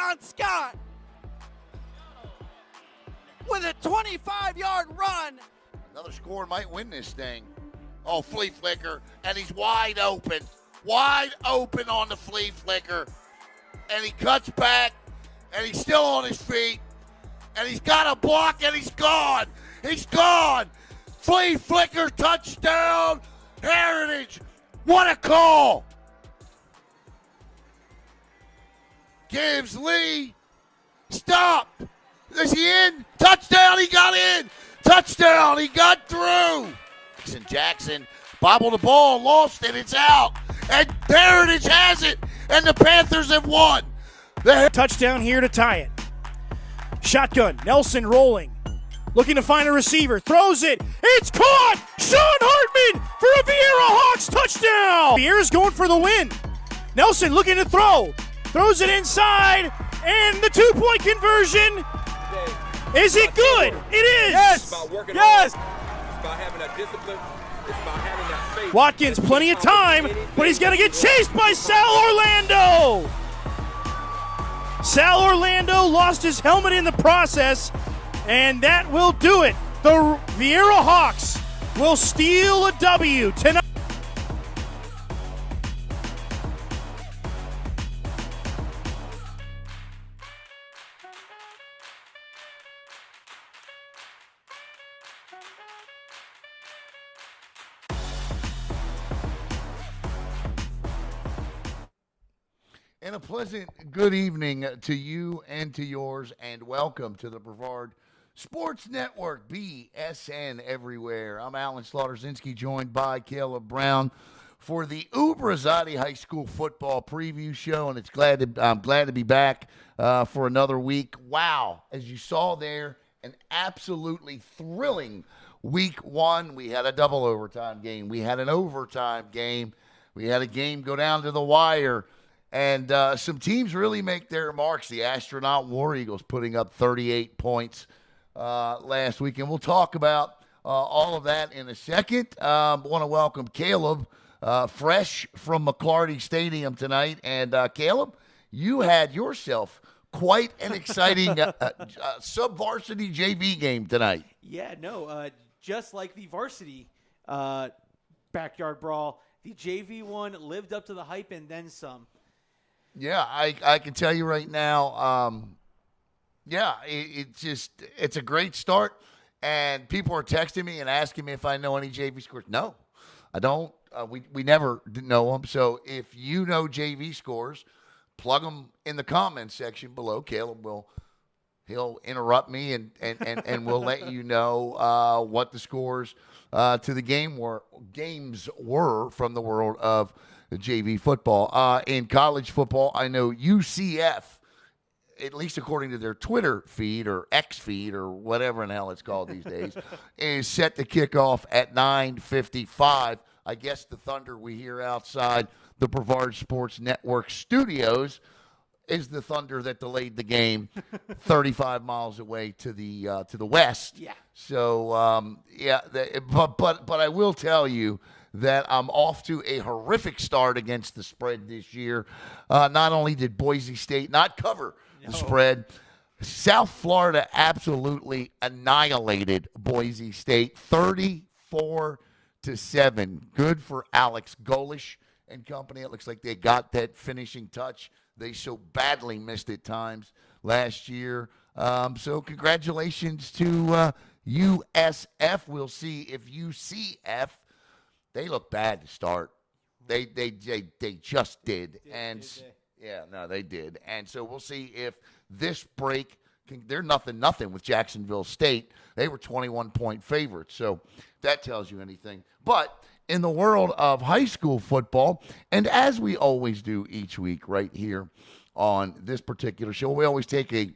John Scott with a 25-yard run. Another score might win this thing. Oh, flea flicker, and he's wide open. Wide open on the flea flicker. And he cuts back, and he's still on his feet. And he's got a block, and he's gone. He's gone. Flea flicker, touchdown, Heritage. What a call. Gives Lee. Stop. Is he in? Touchdown, he got in. Touchdown, he got through. Jackson bobbled the ball, lost it, it's out. And Heritage has it, and the Panthers have won. Touchdown here to tie it. Shotgun, Nelson rolling. Looking to find a receiver, throws it. It's caught! Sean Hartman for a Vieira Hawks touchdown! Vieira's going for the win. Nelson looking to throw. Throws it inside, and the two-point conversion. Is it good? It is! Yes! Yes! It's about having that discipline. It's about having that faith. Watkins, plenty of time, but he's going to get chased by Sal Orlando. Sal Orlando lost his helmet in the process, and that will do it. The Vieira Hawks will steal a W tonight. And a pleasant good evening to you and to yours, and welcome to the Brevard Sports Network, BSN everywhere. I'm Alan Slaughterzinski, joined by Caleb Brown for the Ubrzati High School football preview show, and I'm glad to be back for another week. Wow, as you saw there, an absolutely thrilling week one. We had a double overtime game. We had an overtime game. We had a game go down to the wire. And some teams really make their marks. The Astronaut War Eagles putting up 38 points last week. And we'll talk about all of that in a second. I want to welcome Caleb, fresh from McClarty Stadium tonight. And Caleb, you had yourself quite an exciting sub-varsity JV game tonight. Yeah, no, just like the varsity backyard brawl, the JV one lived up to the hype and then some. Yeah, I can tell you right now, it's a great start, and people are texting me and asking me if I know any JV scores. No, I don't. We never know them. So if you know JV scores, plug them in the comments section below. Caleb he'll interrupt me and we'll let you know what the scores to the games were from the world of the JV football. In college football, I know UCF, at least according to their Twitter feed or X feed or whatever in hell it's called these days, is set to kick off at 9:55. I guess the thunder we hear outside the Brevard Sports Network studios is the thunder that delayed the game 35 miles away to the west. Yeah. So but I will tell you that I'm off to a horrific start against the spread this year. Not only did Boise State not cover the spread, South Florida absolutely annihilated Boise State 34-7. Good for Alex Golish and company. It looks like they got that finishing touch they so badly missed at times last year. So congratulations to USF. We'll see if UCF. They look bad to start. They just did. They did. And so we'll see if this break they're nothing with Jacksonville State. They were 21-point favorites. So that tells you anything. But in the world of high school football, and as we always do each week right here on this particular show, we always take a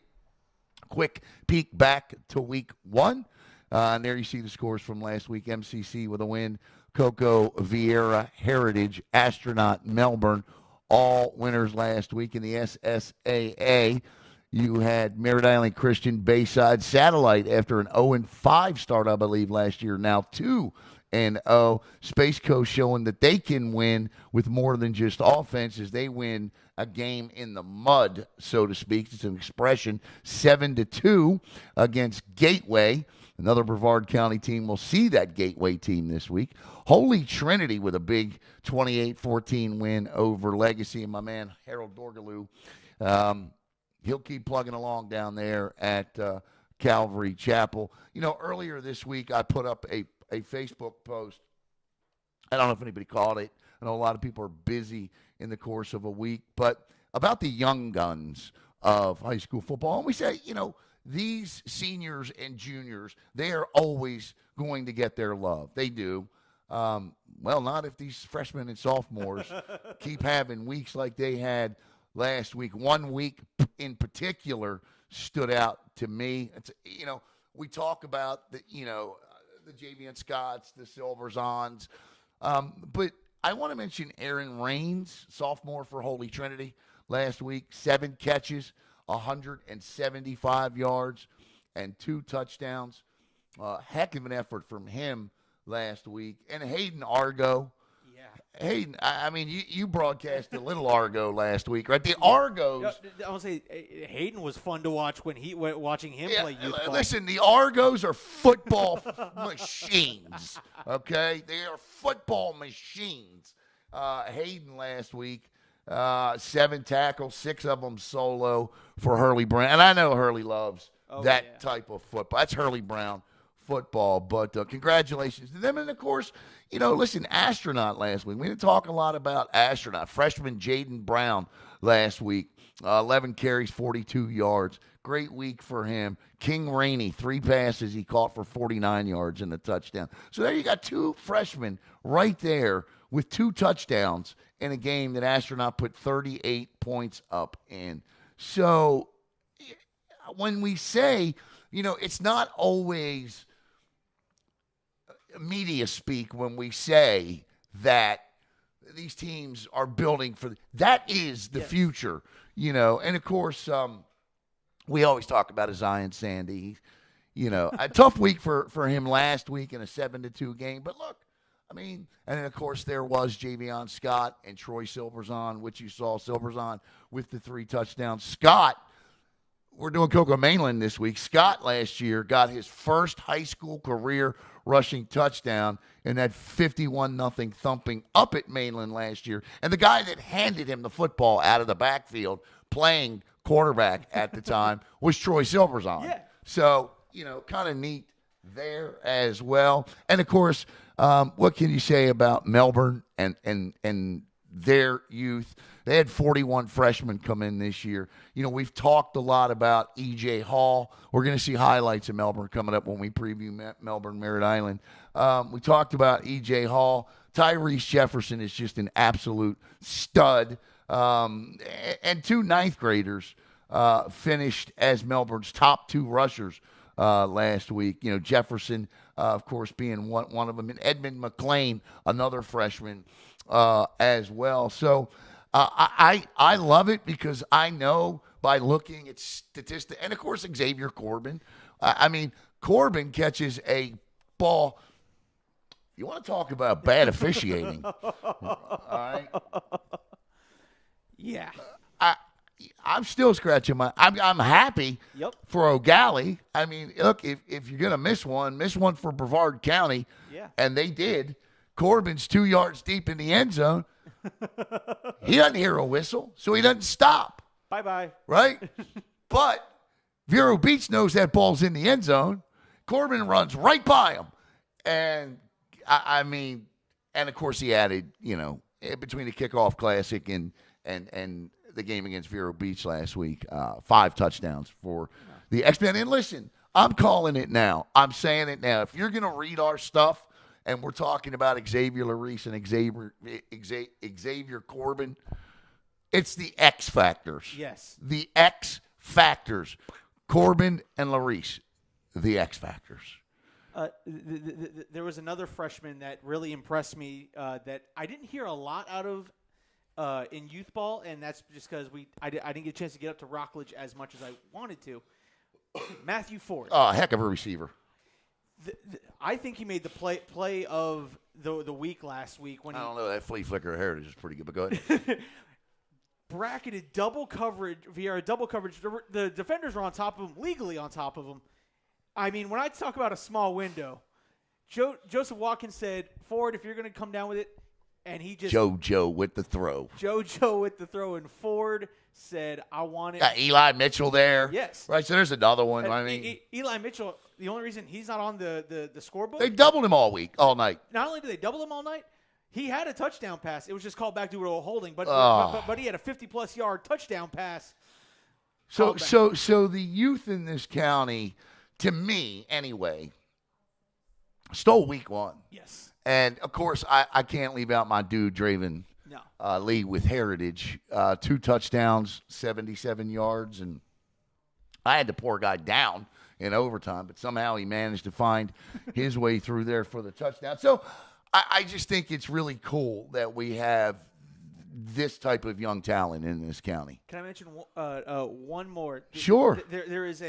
quick peek back to week one. And there you see the scores from last week. MCC with a win. Cocoa, Vieira, Heritage, Astronaut, Melbourne, all winners last week. In the SSAA, you had Merritt Island Christian, Bayside, Satellite after an 0-5 start, I believe, last year. Now 2 5-0. Space Coast showing that they can win with more than just offense as they win a game in the mud, so to speak. It's an expression. 7-2 against Gateway. Another Brevard County team will see that Gateway team this week. Holy Trinity with a big 28-14 win over Legacy. And my man Harold Dorgaloo, he'll keep plugging along down there at Calvary Chapel. Earlier this week I put up a Facebook post. I don't know if anybody caught it. I know a lot of people are busy in the course of a week, but about the young guns of high school football. And we say, these seniors and juniors, they are always going to get their love. They do. Well, not if these freshmen and sophomores keep having weeks like they had last week. One week in particular stood out to me. It's, we talk about the Javian Scotts, the Silverzons, but I want to mention Aaron Raines, sophomore for Holy Trinity, last week, 7 catches, 175 yards, and 2 touchdowns. Heck of an effort from him last week. And Hayden Argo. Yeah. Hayden, I mean, you broadcast a little Argo last week, right? The Argos. I want to say Hayden was fun to watch watching him play youth ball. Listen, the Argos are football machines, okay? They are football machines. Hayden last week, 7 tackles, 6 of them solo for Hurley Brown. And I know Hurley loves that type of football. That's Hurley Brown football. But congratulations to them. And, of course, listen, Astronaut last week. We didn't talk a lot about Astronaut. Freshman Jaden Brown last week, 11 carries, 42 yards. Great week for him. King Rainey, 3 passes he caught for 49 yards and a touchdown. So there you got 2 freshmen right there with 2 touchdowns in a game that Astronaut put 38 points up in. So when we say, it's not always media speak when we say that these teams are building for that is the future, And of course, we always talk about Zion Sandy. A tough week for him last week in a 7-2 game. But look, I mean, and then, of course, there was Javion Scott and Troy Silverzon, which you saw Silverzon with the 3 touchdowns. Scott, we're doing Cocoa Mainland this week. Scott last year got his first high school career rushing touchdown in that 51-0 thumping up at Mainland last year. And the guy that handed him the football out of the backfield, playing quarterback at the time, was Troy Silverzon. Yeah. So, kind of neat there as well. And, of course, what can you say about Melbourne and their youth? They had 41 freshmen come in this year. We've talked a lot about E.J. Hall. We're going to see highlights of Melbourne coming up when we preview Melbourne Merritt Island. We talked about E.J. Hall. Tyrese Jefferson is just an absolute stud. And 2 ninth graders finished as Melbourne's top 2 rushers last week. Jefferson, of course, being one of them, and Edmund McLean, another freshman as well. So I love it because I know by looking at statistics, and of course Xavier Corbin. I mean, Corbin catches a ball. You want to talk about bad officiating? All right. Yeah. I'm still scratching my. I'm happy for O'Galley. I mean, look, if you're gonna miss one for Brevard County. Yeah. And they did. Corbin's 2 yards deep in the end zone. He doesn't hear a whistle, so he doesn't stop. Bye-bye. Right? But Vero Beach knows that ball's in the end zone. Corbin runs right by him. And, I mean, and, of course, he added, between the kickoff classic and the game against Vero Beach last week, 5 touchdowns for the X-Men. And listen, I'm calling it now. I'm saying it now. If you're going to read our stuff, and we're talking about Xavier Larice and Xavier Corbin, it's the X factors. Yes. The X factors. Corbin and Larice, the X factors. There was another freshman that really impressed me that I didn't hear a lot out of in youth ball, and that's just because I didn't get a chance to get up to Rockledge as much as I wanted to. Matthew Ford. Heck of a receiver. I think he made the play of the week last week when I don't know. That flea flicker of Heritage is pretty good, but go ahead. bracketed double coverage, Vieira double coverage. The defenders were on top of him, legally on top of him. I mean, when I talk about a small window, Joseph Watkins said, Ford, if you're going to come down with it, and he just JoJo with the throw. JoJo with the throw, and Ford said, I want it. Got Eli Mitchell there. Yes. Right, so there's another one. And I mean, Eli Mitchell, the only reason he's not on the scorebook. they doubled him all night. Not only did they double him all night, he had a touchdown pass. It was just called back due to a holding, but he had a 50-plus yard touchdown pass. So the youth in this county, to me anyway, stole week one. Yes. And, of course, I can't leave out my dude, Draven Lee, with Heritage. 2 touchdowns, 77 yards. And I had the poor guy down in overtime, but somehow he managed to find his way through there for the touchdown. So I just think it's really cool that we have this type of young talent in this county. Can I mention one more? Sure. There is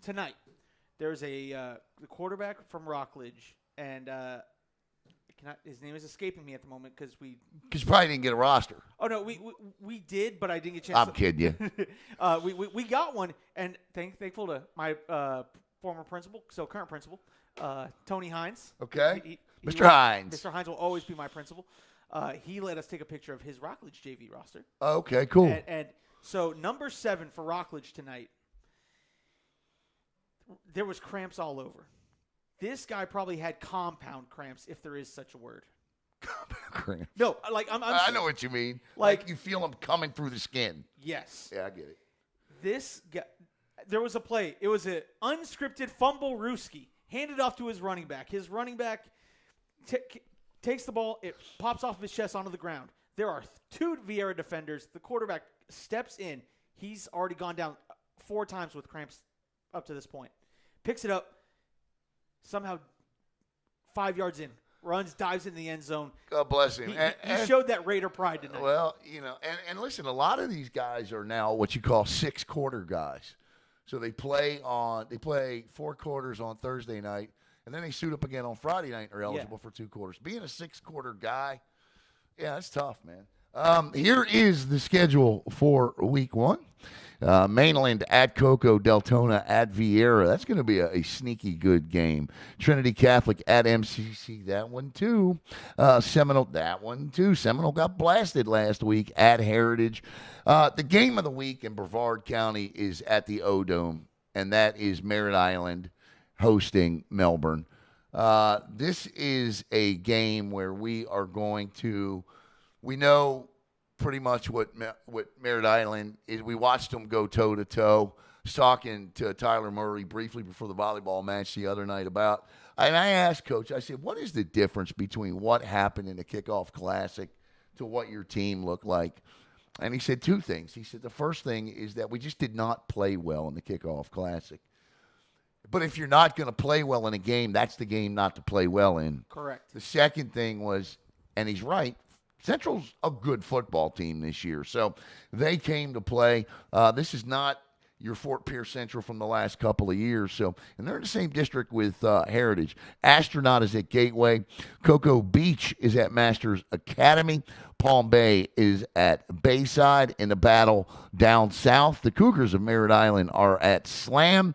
tonight. There's the quarterback from Rockledge, and his name is escaping me at the moment because you probably didn't get a roster. Oh no, we did, but I didn't get a chance. I'm kidding you. We got one, and thankful to my former principal, so current principal, Tony Hines. Okay, Mr. Hines. Mr. Hines will always be my principal. He let us take a picture of his Rockledge JV roster. Okay, cool. And so number 7 for Rockledge tonight. There was cramps all over. This guy probably had compound cramps, if there is such a word. Compound cramps? No, I know what you mean. Like you feel them coming through the skin. Yes. Yeah, I get it. This guy, there was a play. It was an unscripted fumble Ruski, handed off to his running back. His running back takes the ball. It pops off of his chest onto the ground. There are 2 Vieira defenders. The quarterback steps in. He's already gone down 4 times with cramps up to this point. Picks it up, somehow 5 yards in, runs, dives in the end zone. God bless him. He showed that Raider pride tonight. Well, and listen, a lot of these guys are now what you call 6-quarter guys. So they play 4 quarters on Thursday night, and then they suit up again on Friday night and are eligible for 2 quarters. Being a 6-quarter guy, yeah, that's tough, man. Here is the schedule for week 1. Mainland at Cocoa, Deltona at Vieira. That's going to be a sneaky good game. Trinity Catholic at MCC. That one, too. Seminole, that one, too. Seminole got blasted last week at Heritage. The game of the week in Brevard County is at the O-Dome, and that is Merritt Island hosting Melbourne. This is a game where we know pretty much what Merritt Island is. We watched them go toe-to-toe. I was talking to Tyler Murray briefly before the volleyball match the other night and I asked Coach, I said, what is the difference between what happened in the Kickoff Classic to what your team looked like? And he said 2 things. He said the first thing is that we just did not play well in the Kickoff Classic. But if you're not going to play well in a game, that's the game not to play well in. Correct. The second thing was, and he's right, Central's a good football team this year, so they came to play. This is not your Fort Pierce Central from the last couple of years, and they're in the same district with Heritage. Astronaut is at Gateway. Cocoa Beach is at Masters Academy. Palm Bay is at Bayside. In the battle down south, the Cougars of Merritt Island are at Slam.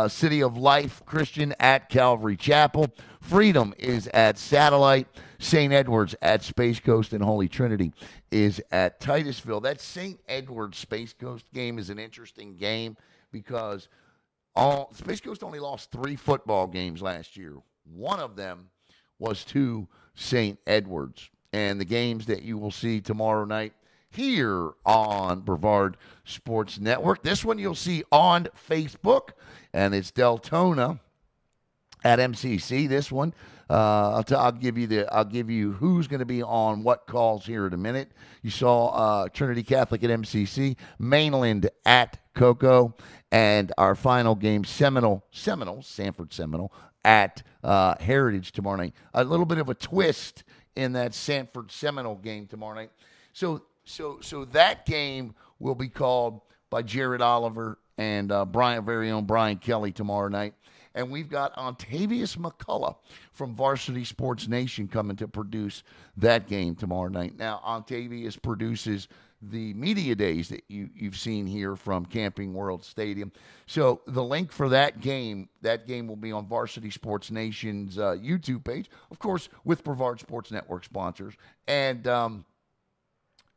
City of Life Christian at Calvary Chapel. Freedom is at Satellite. St. Edward's at Space Coast, and Holy Trinity is at Titusville. That St. Edward's Space Coast game is an interesting game because Space Coast only lost 3 football games last year. One of them was to St. Edward's. And the games that you will see tomorrow night here on Brevard Sports Network. This one you'll see on Facebook, and it's Deltona at MCC. This one, I'll give you who's going to be on what calls here in a minute. You saw Trinity Catholic at MCC, Mainland at Cocoa, and our final game, Sanford Seminole at Heritage tomorrow night. A little bit of a twist in that Sanford Seminole game tomorrow night. So that game will be called by Jared Oliver and very own Brian Kelly tomorrow night. And we've got Ontavious McCullough from Varsity Sports Nation coming to produce that game tomorrow night. Now, Ontavious produces the media days that you've seen here from Camping World Stadium. So the link for that game will be on Varsity Sports Nation's YouTube page, of course, with Brevard Sports Network sponsors. And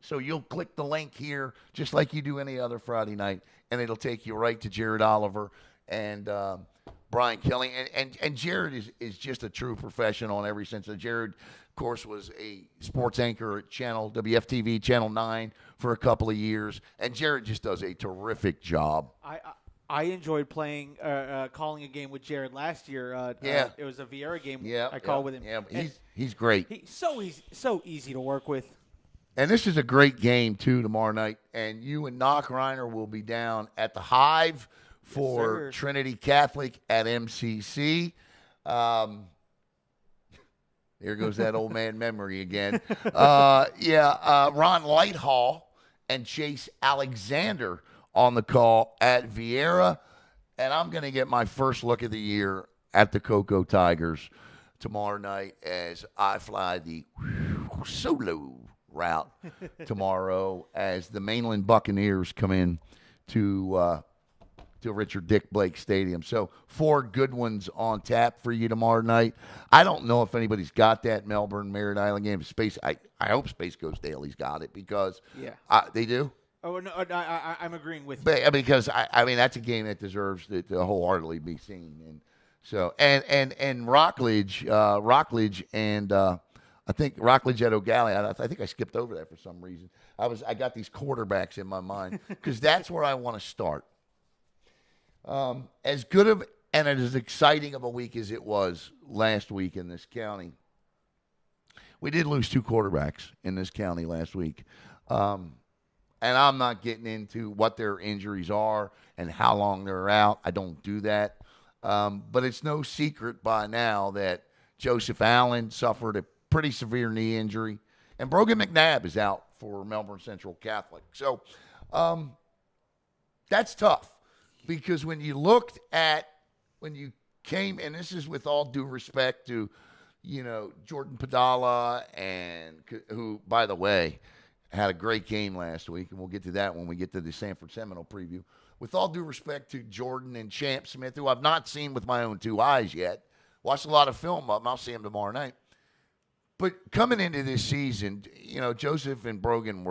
so you'll click the link here, just like you do any other Friday night, and it'll take you right to Jared Oliver and Brian Kelly. And Jared is just a true professional in every sense. Jared, of course, was a sports anchor at WFTV, Channel 9 for a couple of years. And Jared just does a terrific job. I enjoyed calling a game with Jared last year. It was a Vieira game. I called with him. Yeah, he's great. He's so easy to work with. And this is a great game, too, tomorrow night. And you and Knock Reiner will be down at the Hive for Trinity Catholic at MCC. There goes that old man memory again. Ron Lighthall and Chase Alexander on the call at Vieira. And I'm going to get my first look of the year at the Cocoa Tigers tomorrow night as I fly the solo route tomorrow as the Mainland Buccaneers come in to Richard Dick Blake Stadium. So 4 good ones on tap for you tomorrow night. I don't know if anybody's got that Melbourne Merritt Island game. I hope Space Coast Daily's got it because they do. Oh no, I'm agreeing with you. But, because I mean that's a game that deserves to wholeheartedly be seen. And so and Rockledge and I think Rockledge at O'Galley. I think I skipped over that for some reason. I got these quarterbacks in my mind because that's where I want to start. As good of and as exciting of a week as it was last week in this county, we did lose 2 quarterbacks in this county last week. And I'm not getting into what their injuries are and how long they're out. I don't do that. But it's no secret by now that Joseph Allen suffered a pretty severe knee injury, and Brogan McNabb is out for Melbourne Central Catholic. So that's tough because when you came, and this is with all due respect to, Jordan Padala, and who, by the way, had a great game last week, and we'll get to that when we get to the Sanford Seminole preview. With all due respect to Jordan and Champ Smith, who I've not seen with my own 2 eyes yet, watched a lot of film of them. I'll see him tomorrow night. But coming into this season, Joseph and Brogan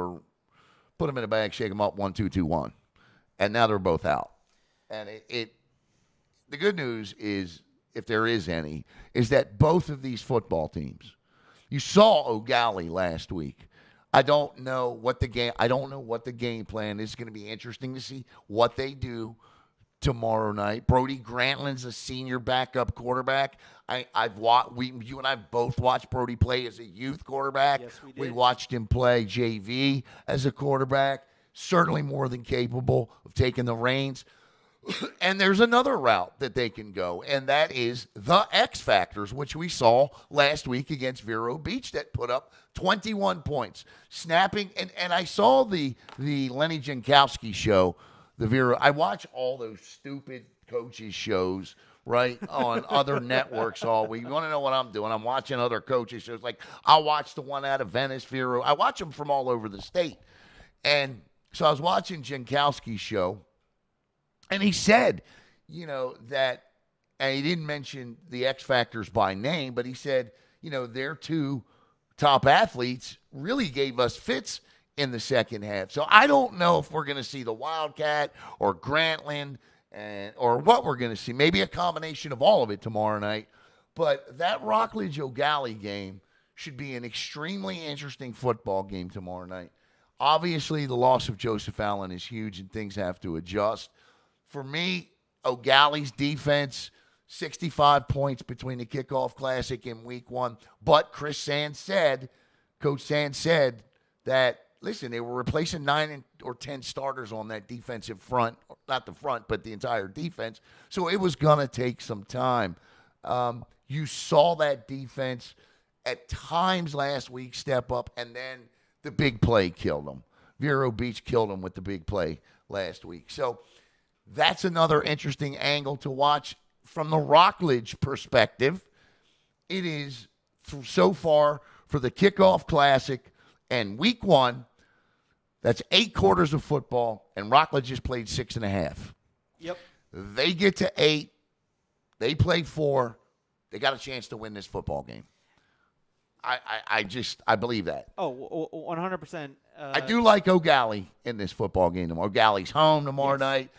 put them in a bag, shake them up, 1-2-2-1. And now they're both out. And the good news is, if there is any, is that both of these football teams, you saw O'Galley last week. I don't know what the game plan is. It's going to be interesting to see what they do tomorrow night. Brody Grantland's a senior backup quarterback. You and I both watched Brody play as a youth quarterback. Yes, we did. We watched him play JV as a quarterback. Certainly more than capable of taking the reins. And there's another route that they can go, and that is the X Factors, which we saw last week against Vero Beach that put up 21 points. Snapping, and I saw the Lenny Jankowski show, the Vero. I watch all those stupid coaches shows, right, on other networks all week. You want to know what I'm doing? I'm watching other coaches shows. Like, I'll watch the one out of Venice, Vero. I watch them from all over the state. And so I was watching Jankowski's show, and he said, that, and he didn't mention the X Factors by name, but he said, their 2 top athletes really gave us fits in the second half. So I don't know if we're going to see the Wildcat or Grantland or what we're going to see. Maybe a combination of all of it tomorrow night. But that Rockledge O'Galley game should be an extremely interesting football game tomorrow night. Obviously, the loss of Joseph Allen is huge and things have to adjust. For me, O'Galley's defense, 65 points between the kickoff classic and week 1. But Coach Sands said that, listen, they were replacing 9 or 10 starters on that defensive front. Not the front, but the entire defense. So it was going to take some time. You saw that defense at times last week step up, and then the big play killed them. Vero Beach killed them with the big play last week. So that's another interesting angle to watch. from the Rockledge perspective, it is so far for the Kickoff Classic and Week 1, that's 8 quarters of football, and Rockledge just played 6.5. Yep. They get to 8. They play 4. They got a chance to win this football game. I believe that. Oh, 100%. I do like O'Galley in this football game tomorrow. O'Galley's home tomorrow night.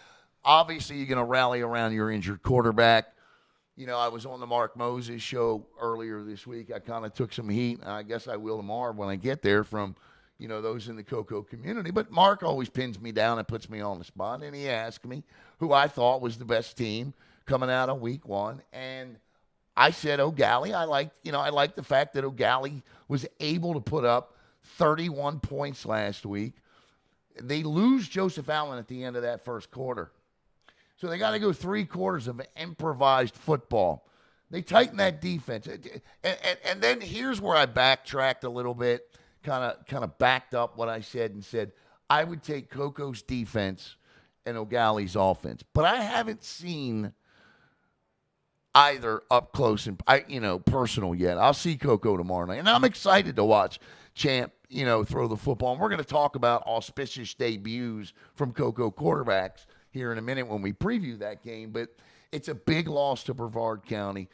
Obviously, you're going to rally around your injured quarterback. You know, I was on the Mark Moses show earlier this week. I kind of took some heat, and I guess I will tomorrow when I get there from, you know, those in the Cocoa community. But Mark always pins me down and puts me on the spot, and he asked me who I thought was the best team coming out of Week 1, and I said O'Galley. I liked the fact that O'Galley was able to put up 31 points last week. They lose Joseph Allen at the end of that first quarter. So they got to go 3 quarters of improvised football. They tighten that defense. And then here's where I backtracked a little bit, kind of backed up what I said and said, I would take Coco's defense and O'Galley's offense. But I haven't seen either up close and personal yet. I'll see Coco tomorrow night, and I'm excited to watch Champ throw the football. And we're going to talk about auspicious debuts from Coco quarterbacks here in a minute when we preview that game. But it's a big loss to Brevard County.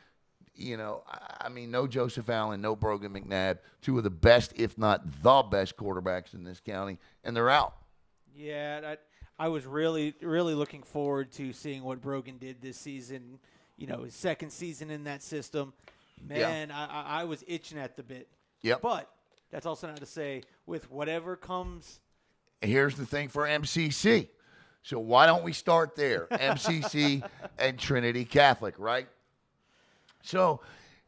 No Joseph Allen, no Brogan McNabb, 2 of the best, if not the best quarterbacks in this county, and they're out. Yeah, I was really, really looking forward to seeing what Brogan did this season. His second season in that system. Man, yeah. I was itching at the bit. Yep. But that's also not to say with whatever comes. Here's the thing for MCC. So why don't we start there? MCC and Trinity Catholic, right? So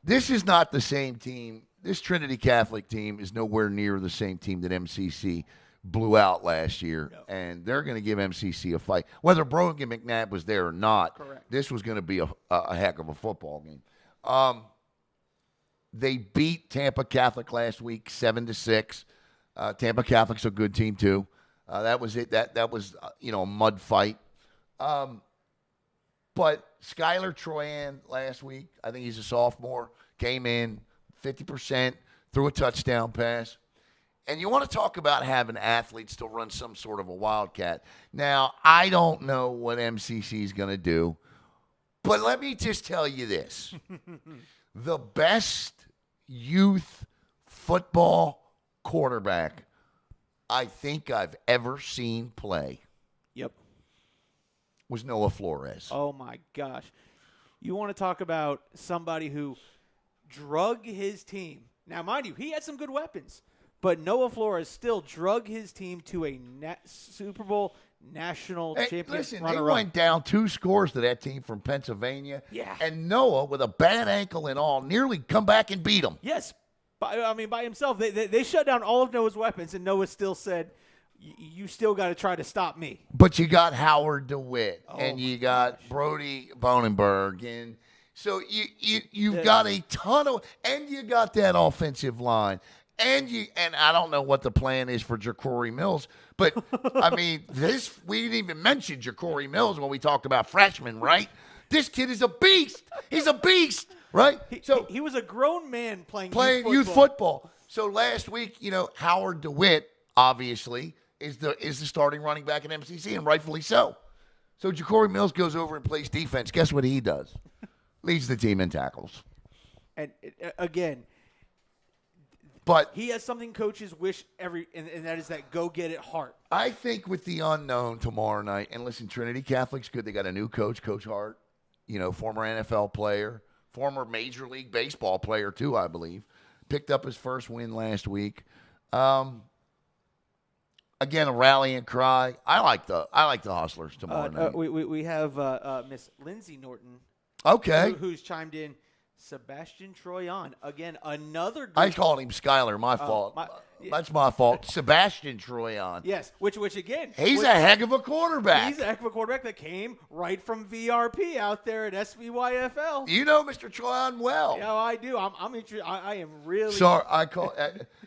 this is not the same team. This Trinity Catholic team is nowhere near the same team that MCC blew out last year, and they're going to give MCC a fight. Whether Brogan McNabb was there or not, correct, this was going to be a heck of a football game. They beat Tampa Catholic last week 7-6. Tampa Catholic's a good team too. That was it. That was a mud fight. But Skylar Troyan last week, I think he's a sophomore, came in 50%, threw a touchdown pass. And you want to talk about having athletes to run some sort of a wildcat. Now, I don't know what MCC is going to do, but let me just tell you this. The best youth football quarterback I think I've ever seen play was Noah Flores. Oh, my gosh. You want to talk about somebody who drug his team. Now, mind you, he had some good weapons. But Noah Flores still drug his team to a Super Bowl national championship. Listen, they went down 2 scores to that team from Pennsylvania. Yeah. And Noah, with a bad ankle and all, nearly come back and beat them. Yes. By himself. They shut down all of Noah's weapons, and Noah still said, you still got to try to stop me. But you got Howard DeWitt, and you got Brody Bonenberg, and so you've got a ton of – and you got that offensive line. And I don't know what the plan is for Jacory Mills, but we didn't even mention Jacory Mills when we talked about freshmen, right? This kid is a beast. He's a beast, right? He was a grown man playing youth football. So last week, Howard DeWitt obviously is the starting running back at MCC, and rightfully so. So Jacory Mills goes over and plays defense. Guess what he does? Leads the team in tackles. And again. But he has something coaches wish and that is that go-get-it heart. I think with the unknown tomorrow night, and listen, Trinity Catholic's good. They got a new coach, Coach Hart, former NFL player, former Major League Baseball player too, I believe. Picked up his first win last week. Again, a rallying cry. I like the Hustlers tomorrow night. We have Miss Lindsay Norton. Okay. Who's chimed in. Sebastian Troyan. Again, another good I called him Skyler. My fault. That's my fault. Sebastian Troyan. Yes, which again. He's a heck of a quarterback. He's a heck of a quarterback that came right from VRP out there at SBYFL. You know Mr. Troyan well. Yeah, I do. I'm interested. I am really. Sorry,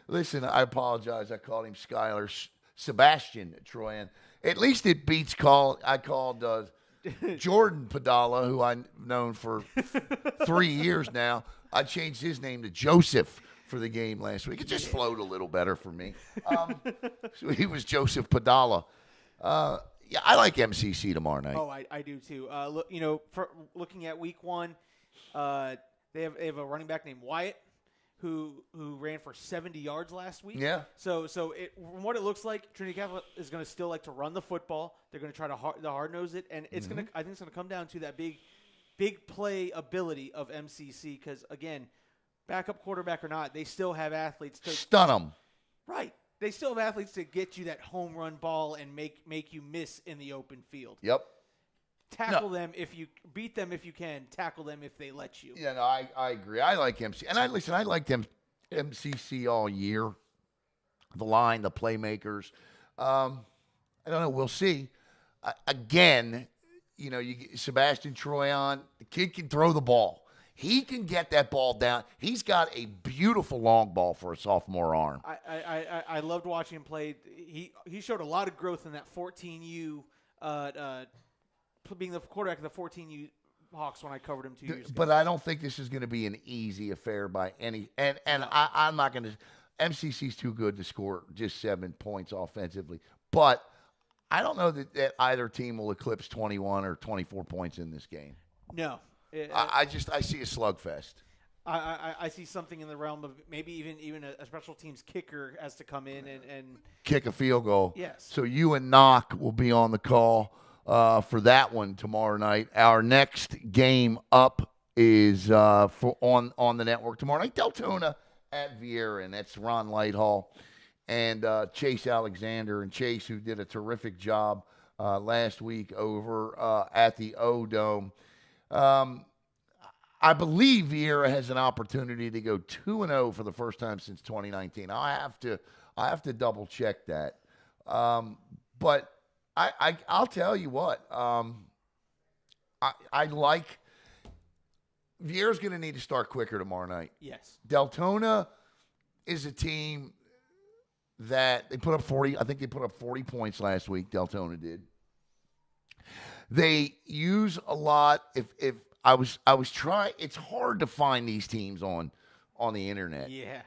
listen, I apologize. I called him Skyler. Sebastian Troyan. At least it beats I called Jordan Padala, who I've known for 3 years now, I changed his name to Joseph for the game last week. It just flowed a little better for me. So he was Joseph Padala. Yeah, I like MCC tomorrow night. Oh, I do too. Look, for looking at week 1, they have a running back named Wyatt who ran for 70 yards last week. Yeah. So from what it looks like, Trinity Catholic is going to still like to run the football. They're going to try to hard nose it, and it's going to. I think it's going to come down to that big play ability of MCC because again, backup quarterback or not, they still have athletes to stun them. Right. They still have athletes to get you that home run ball and make you miss in the open field. Yep. Tackle them if you beat them if you can. Tackle them if they let you. Yeah, no, I agree. I like MC, and I liked them MCC all year. The line, the playmakers. I don't know. We'll see. Again, you get Sebastian Troyon. The kid can throw the ball. He can get that ball down. He's got a beautiful long ball for a sophomore arm. I loved watching him play. He showed a lot of growth in that 14U, being the quarterback of the 14U Hawks when I covered him 2 years ago. But I don't think this is going to be an easy affair by any. And I'm not going to. MCC's too good to score just 7 points offensively. But I don't know that either team will eclipse 21 or 24 points in this game. No. I see a slugfest. I see something in the realm of maybe even a special teams kicker has to come in and kick a field goal. Yes. So you and Knock will be on the call for that one tomorrow night. Our next game up is on the network tomorrow night. Deltona at Vieira, and that's Ron Lighthall and Chase Alexander. And Chase, who did a terrific job last week over at the O-Dome. I believe Vieira has an opportunity to go 2-0 for the first time since 2019. I have to double check that. But I'll tell you what. I like Vieira's going to need to start quicker tomorrow night. Yes. Deltona is a team that they put up 40. I think they put up 40 points last week. Deltona did. They use a lot. If I was trying, it's hard to find these teams on the internet. Yeah.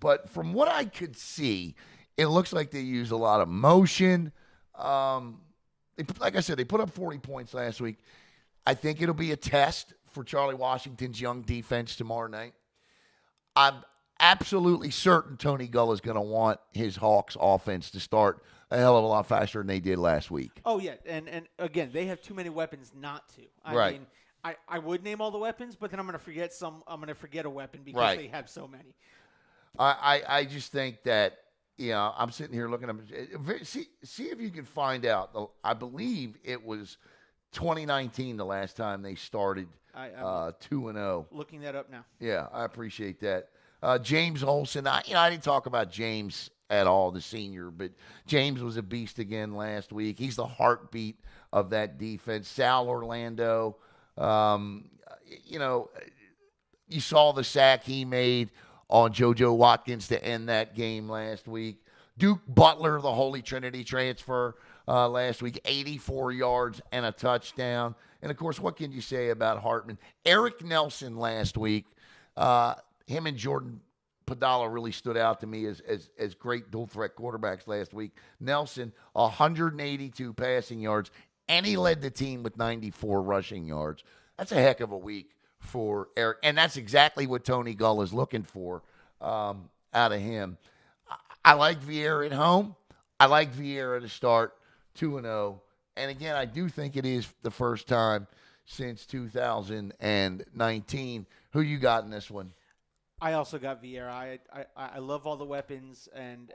But from what I could see, it looks like they use a lot of motion. Like I said, they put up 40 points last week. I think it'll be a test for Charlie Washington's young defense tomorrow night. I'm absolutely certain Tony Gull is going to want his Hawks offense to start a hell of a lot faster than they did last week. Oh, yeah. And again, they have too many weapons not to. I mean, I would name all the weapons, but then I'm going to forget I'm going to forget a weapon because they have so many. I just think that, I'm sitting here looking at them. See if you can find out. I believe it was 2019 the last time they started 2-0. Looking that up now. Yeah, I appreciate that. James Olsen, I didn't talk about James at all, the senior, but James was a beast again last week. He's the heartbeat of that defense. Sal Orlando, you saw the sack he made on JoJo Watkins to end that game last week. Duke Butler, the Holy Trinity transfer last week, 84 yards and a touchdown. And, of course, what can you say about Hartman? Eric Nelson last week, him and Jordan Padala really stood out to me as great dual-threat quarterbacks last week. Nelson, 182 passing yards, and he led the team with 94 rushing yards. That's a heck of a week for Eric, and that's exactly what Tony Gull is looking for out of him. I like Vieira at home. I like Vieira to start 2-0. And, again, I do think it is the first time since 2019. Who you got in this one? I also got Vieira. I love all the weapons, and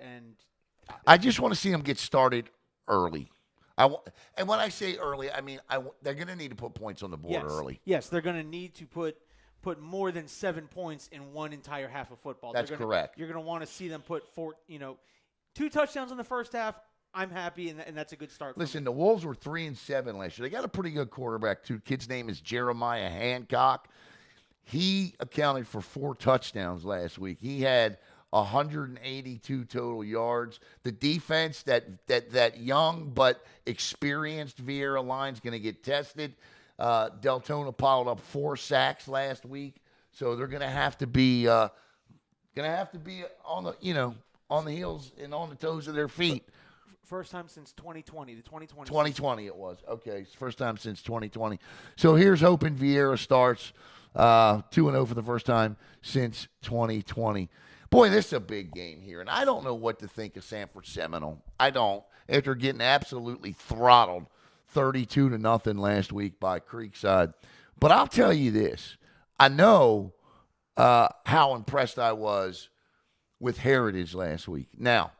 I just want to see them get started early. And when I say early, I mean they're going to need to put points on the board early. Yes, they're going to need to put more than 7 points in one entire half of football. That's correct. You're going to want to see them put 2 touchdowns in the first half. I'm happy, and that's a good start. Listen, the Wolves were 3-7 last year. They got a pretty good quarterback too. Kid's name is Jeremiah Hancock. He accounted for 4 touchdowns last week. He had 182 total yards. The defense, that young but experienced Vieira line is going to get tested. Deltona piled up 4 sacks last week, so they're going to have to be on the heels and on the toes of their feet. First time since 2020. The 2020. 2020 it was. Okay, it's the first time since 2020. So here's hoping Vieira starts 2-0 for the first time since 2020. Boy, this is a big game here, and I don't know what to think of Sanford Seminole. I don't. After getting absolutely throttled 32-0 last week by Creekside. But I'll tell you this. I know how impressed I was with Heritage last week. Now,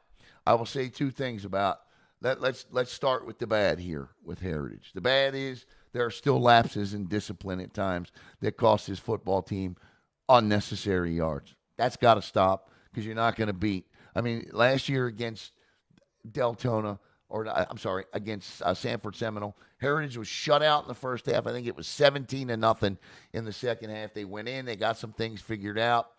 I will say 2 things about that. Let's start with the bad here with Heritage. The bad is there are still lapses in discipline at times that cost his football team unnecessary yards. That's got to stop because you're not going to beat. I mean, last year against Deltona, against Sanford Seminole, Heritage was shut out in the first half. I think it was 17-0 in the second half. They went in, they got some things figured out,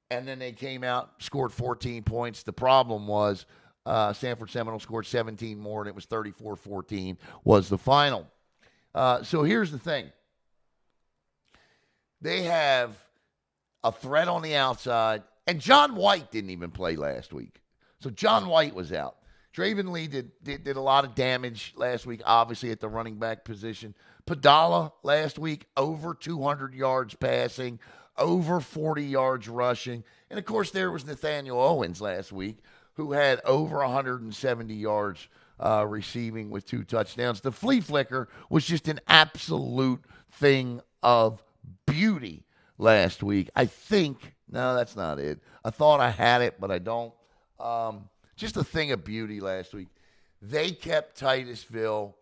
and then they came out, scored 14 points. The problem was Sanford Seminole scored 17 more, and it was 34-14 was the final. So here's the thing. They have a threat on the outside, and John White didn't even play last week. So John White was out. Draven Lee did a lot of damage last week, obviously, at the running back position. Padala last week, over 200 yards passing, over 40 yards rushing. And, of course, there was Nathaniel Owens last week, who had over 170 yards receiving with 2 touchdowns. The flea flicker was just an absolute thing of beauty last week. No, that's not it. I thought I had it, but I don't. Just a thing of beauty last week. They kept Titusville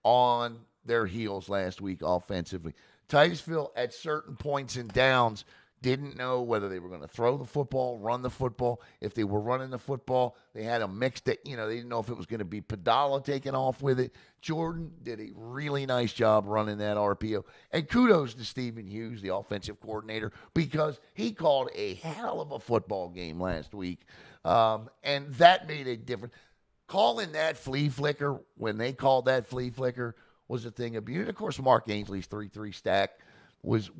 on their heels last week offensively. Titusville, at certain points and downs, didn't know whether they were going to throw the football, run the football. If they were running the football, they had a mix that, they didn't know if it was going to be Padala taking off with it. Jordan did a really nice job running that RPO. And kudos to Stephen Hughes, the offensive coordinator, because he called a hell of a football game last week. And that made a difference. Calling that flea flicker, when they called that flea flicker, was a thing of beauty. Of course, Mark Ainsley's 3-3 stack was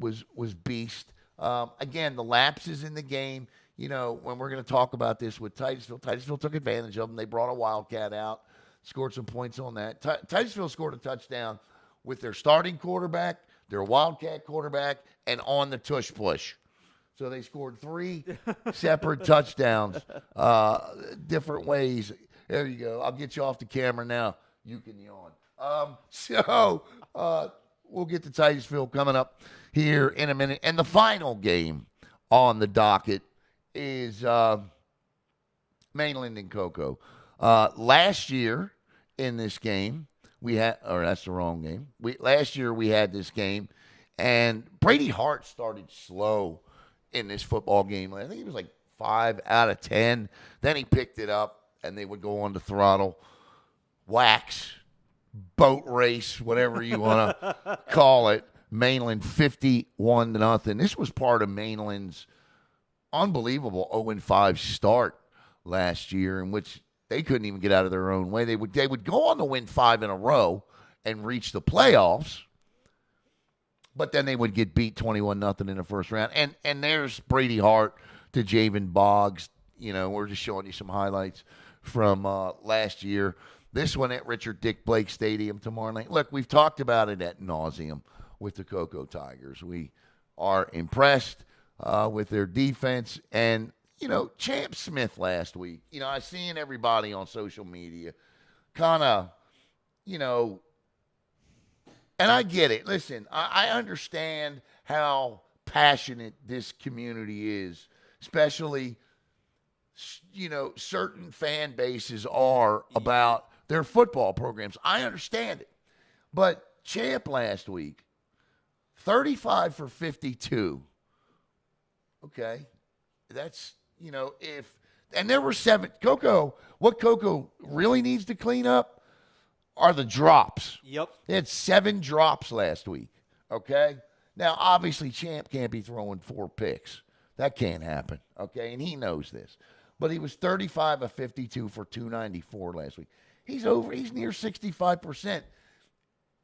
beast. Again, the lapses in the game, when we're going to talk about this with Titusville took advantage of them. They brought a Wildcat out, scored some points on that. Titusville scored a touchdown with their starting quarterback, their Wildcat quarterback, and on the tush push. So they scored 3 separate touchdowns, different ways. There you go. I'll get you off the camera now. You can yawn. We'll get to Titusville coming up here in a minute. And the final game on the docket is Mainland and Cocoa. Last year in this game, that's the wrong game. Last year we had this game, and Brady Hart started slow in this football game. I think he was like 5 out of 10. Then he picked it up, and they would go on to throttle, wax, boat race, whatever you want to call it. Mainland 51-0. This was part of Mainland's unbelievable 0-5 start last year, in which they couldn't even get out of their own way. They would go on to win 5 in a row and reach the playoffs, but then they would get beat 21-0 in the first round. And there's Brady Hart to Javen Boggs. We're just showing you some highlights from last year. This one at Richard Dick Blake Stadium tomorrow night. Look, we've talked about it ad nauseum with the Cocoa Tigers. We are impressed with their defense. And, Champ Smith last week, I seen everybody on social media kind of, and I get it. Listen, I understand how passionate this community is, especially, certain fan bases are about their football programs. I understand it. But Champ last week, 35 for 52. Okay. That's, and there were 7. What Cocoa really needs to clean up are the drops. Yep. They had 7 drops last week. Okay. Now, obviously, Champ can't be throwing 4 picks. That can't happen, okay? And he knows this. But he was 35 of 52 for 294 last week. He's near 65%.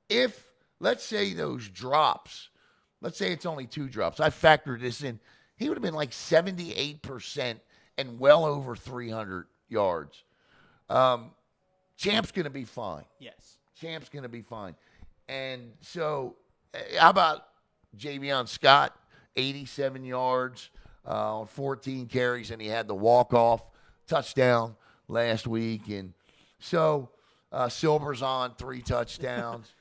If, let's say those drops, let's say it's only 2 drops. I factored this in. He would have been like 78% and well over 300 yards. Champ's going to be fine. Yes. Champ's going to be fine. And so, how about Javion Scott? 87 yards on 14 carries, and he had the walk-off touchdown last week. And so, Silver's on 3 touchdowns.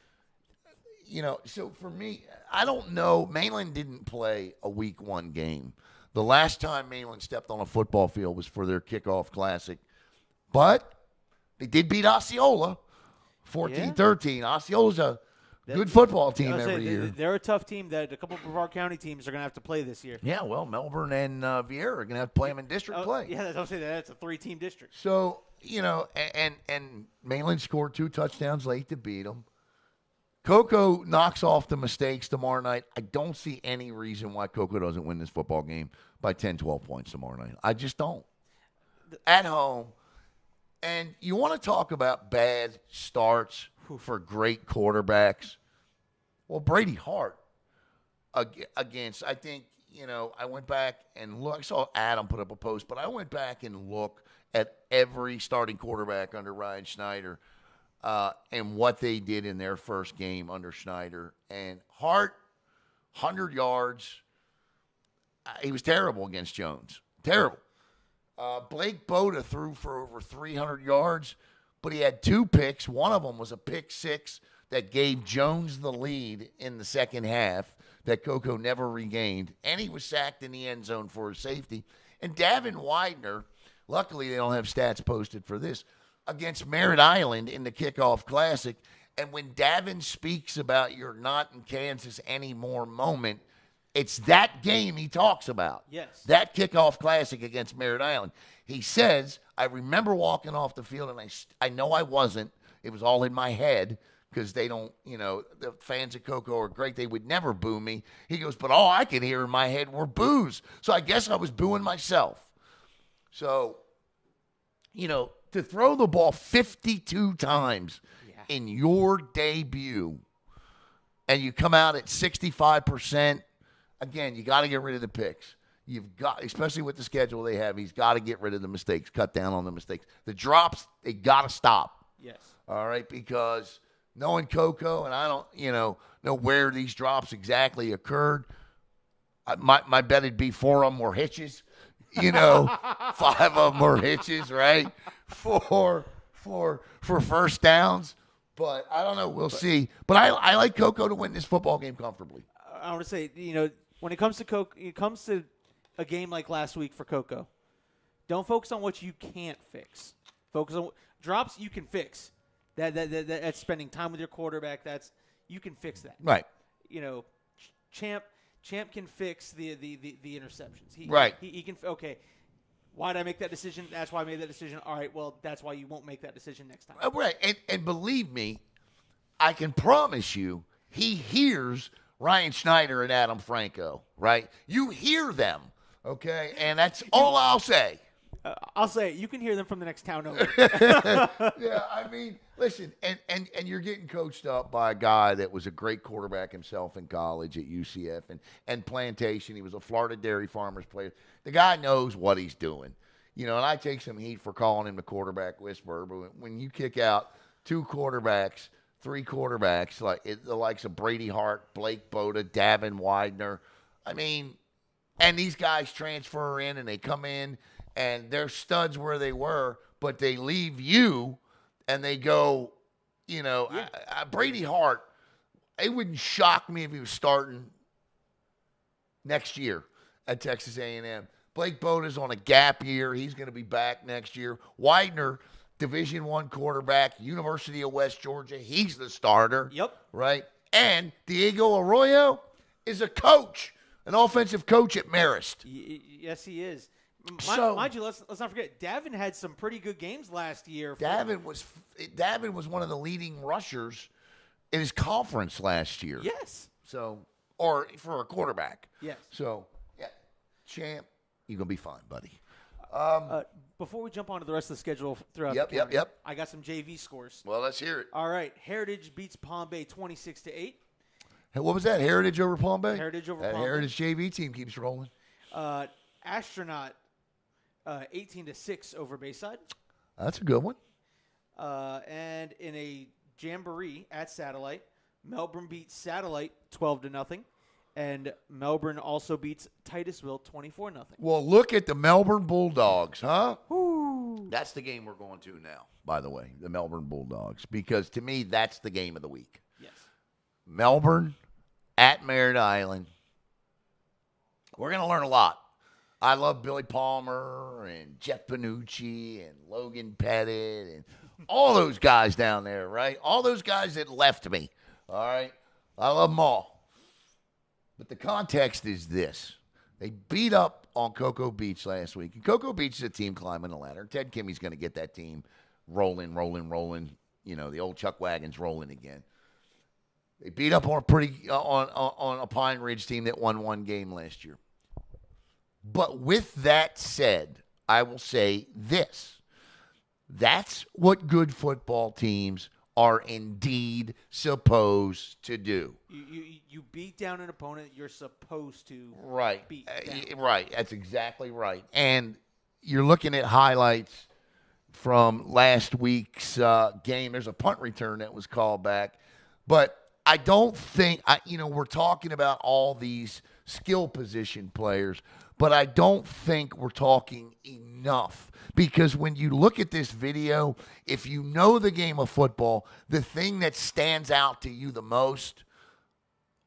So for me, I don't know. Mainland didn't play a week 1 game. The last time Mainland stepped on a football field was for their kickoff classic. But they did beat Osceola 14-13. Osceola's a good football team every year. They're a tough team that a couple of Brevard County teams are going to have to play this year. Yeah, well, Melbourne and Vieira are going to have to play them in district play. Yeah, don't say that. That's a 3-team district. So, and Mainland scored 2 touchdowns late to beat them. Cocoa knocks off the mistakes tomorrow night. I don't see any reason why Cocoa doesn't win this football game by 10, 12 points tomorrow night. I just don't. At home. And you want to talk about bad starts for great quarterbacks. Well, Brady Hart against, I think, I went back and looked. I saw Adam put up a post, but I went back and looked at every starting quarterback under Ryan Schneider and what they did in their first game under Schneider. And Hart, 100 yards. He was terrible against Jones. Terrible. Blake Boda threw for over 300 yards, but he had 2 picks. One of them was a pick 6 that gave Jones the lead in the second half that Cocoa never regained. And he was sacked in the end zone for a safety. And Davin Widener, luckily they don't have stats posted for this, against Merritt Island in the kickoff classic. And when Davin speaks about "you're not in Kansas anymore" moment, it's that game he talks about. Yes. That kickoff classic against Merritt Island. He says, I remember walking off the field, and I know I wasn't. It was all in my head because they don't, the fans of Cocoa are great. They would never boo me. He goes, but all I could hear in my head were boos. So I guess I was booing myself. So, to throw the ball 52 times in your debut and you come out at 65%, again, you got to get rid of the picks. You've got, especially with the schedule they have, he's got to get rid of the mistakes, cut down on the mistakes. The drops, they got to stop. Yes. All right, because knowing Cocoa, and I don't, know where these drops exactly occurred, my bet would be 4 of them were hitches. 5 of them were hitches, right? 4 for first downs. But I don't know. We'll see. But I like Cocoa to win this football game comfortably. I want to say, when it comes to Cocoa, it comes to a game like last week for Cocoa, don't focus on what you can't fix. Focus on drops you can fix. That's spending time with your quarterback. You can fix that. Right. Champ can fix the interceptions. He can. Okay. Why did I make that decision? That's why I made that decision. All right. Well, that's why you won't make that decision next time. Right. And believe me, I can promise you, he hears Ryan Schneider and Adam Franco. Right. You hear them. Okay. And that's all I'll say. I'll say you can hear them from the next town over. Yeah, I mean, listen, and you're getting coached up by a guy that was a great quarterback himself in college at UCF and Plantation. He was a Florida Dairy Farmers player. The guy knows what he's doing. And I take some heat for calling him the quarterback whisperer, but when you kick out 2 quarterbacks, 3 quarterbacks, like the likes of Brady Hart, Blake Boda, Davin Widener, I mean, and these guys transfer in and they come in, and they're studs where they were, but they leave you, and they go, Brady Hart, it wouldn't shock me if he was starting next year at Texas A&M. Blake Boda's on a gap year. He's going to be back next year. Widener, Division I quarterback, University of West Georgia. He's the starter. Yep. Right? And Diego Arroyo is a coach, an offensive coach at Marist. Yes, he is. Mind you, let's not forget, Davin had some pretty good games last year. Davin was one of the leading rushers in his conference last year. Yes. So, or for a quarterback. Yes. So, yeah. champ, you're going to be fine, buddy. Before we jump on to the rest of the schedule throughout Yep, the yep, county, yep. I got some JV scores. Well, let's hear it. All right, Heritage beats Palm Bay 26-8. Hey, what was that? Heritage over Palm Bay? Heritage over that Palm Bay. Heritage JV team keeps rolling. Astronaut 18-6 over Bayside. That's a good one. And in a jamboree at Satellite, Melbourne beats Satellite 12-0. And Melbourne also beats Titusville 24-0. Well, look at the Melbourne Bulldogs, huh? Woo. That's the game we're going to now, by the way, the Melbourne Bulldogs, because to me, that's the game of the week. Yes. Melbourne at Merritt Island. We're going to learn a lot. I love Billy Palmer and Jeff Panucci and Logan Pettit and all those guys down there, right? All those guys that left me, all right? I love them all. But the context is this. They beat up on Cocoa Beach last week. And Cocoa Beach is a team climbing the ladder. Ted Kimmy's going to get that team rolling. You know, the old Chuck Wagon's rolling again. They beat up on on a Pine Ridge team that won one game last year. But with that said, I will say this. That's what good football teams are indeed supposed to do. You beat down an opponent you're supposed to beat down. Right. That's exactly right. And you're looking at highlights from last week's game. There's a punt return that was called back. But I don't think, we're talking about all these skill position players, but I don't think we're talking enough. Because when you look at this video, if you know the game of football, the thing that stands out to you the most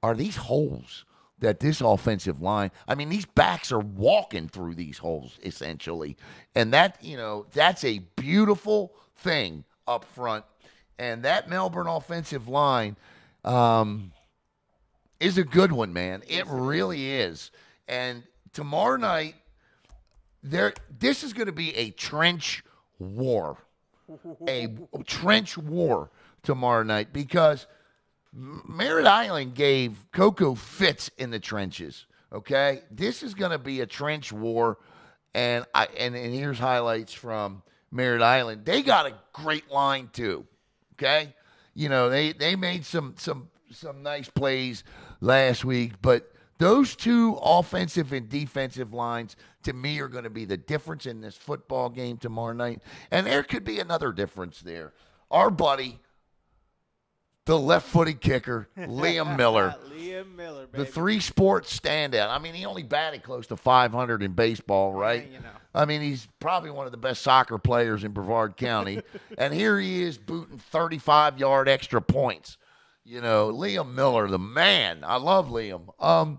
are these holes that this offensive line, these backs are walking through these holes, essentially. And that's a beautiful thing up front. And that Melbourne offensive line is a good one, man. It really is. And tomorrow night, this is going to be a trench war. A trench war tomorrow night because Merritt Island gave Cocoa fits in the trenches, okay? This is going to be a trench war, and here's highlights from Merritt Island. They got a great line too, okay? They made some nice plays last week, but those two offensive and defensive lines, to me, are going to be the difference in this football game tomorrow night. And there could be another difference there. Our buddy, the left-footed kicker, Liam Miller. Liam Miller, baby. The three-sport standout. He only batted close to 500 in baseball, right? Yeah, he's probably one of the best soccer players in Brevard County. And here he is booting 35-yard extra points. Liam Miller, the man. I love Liam.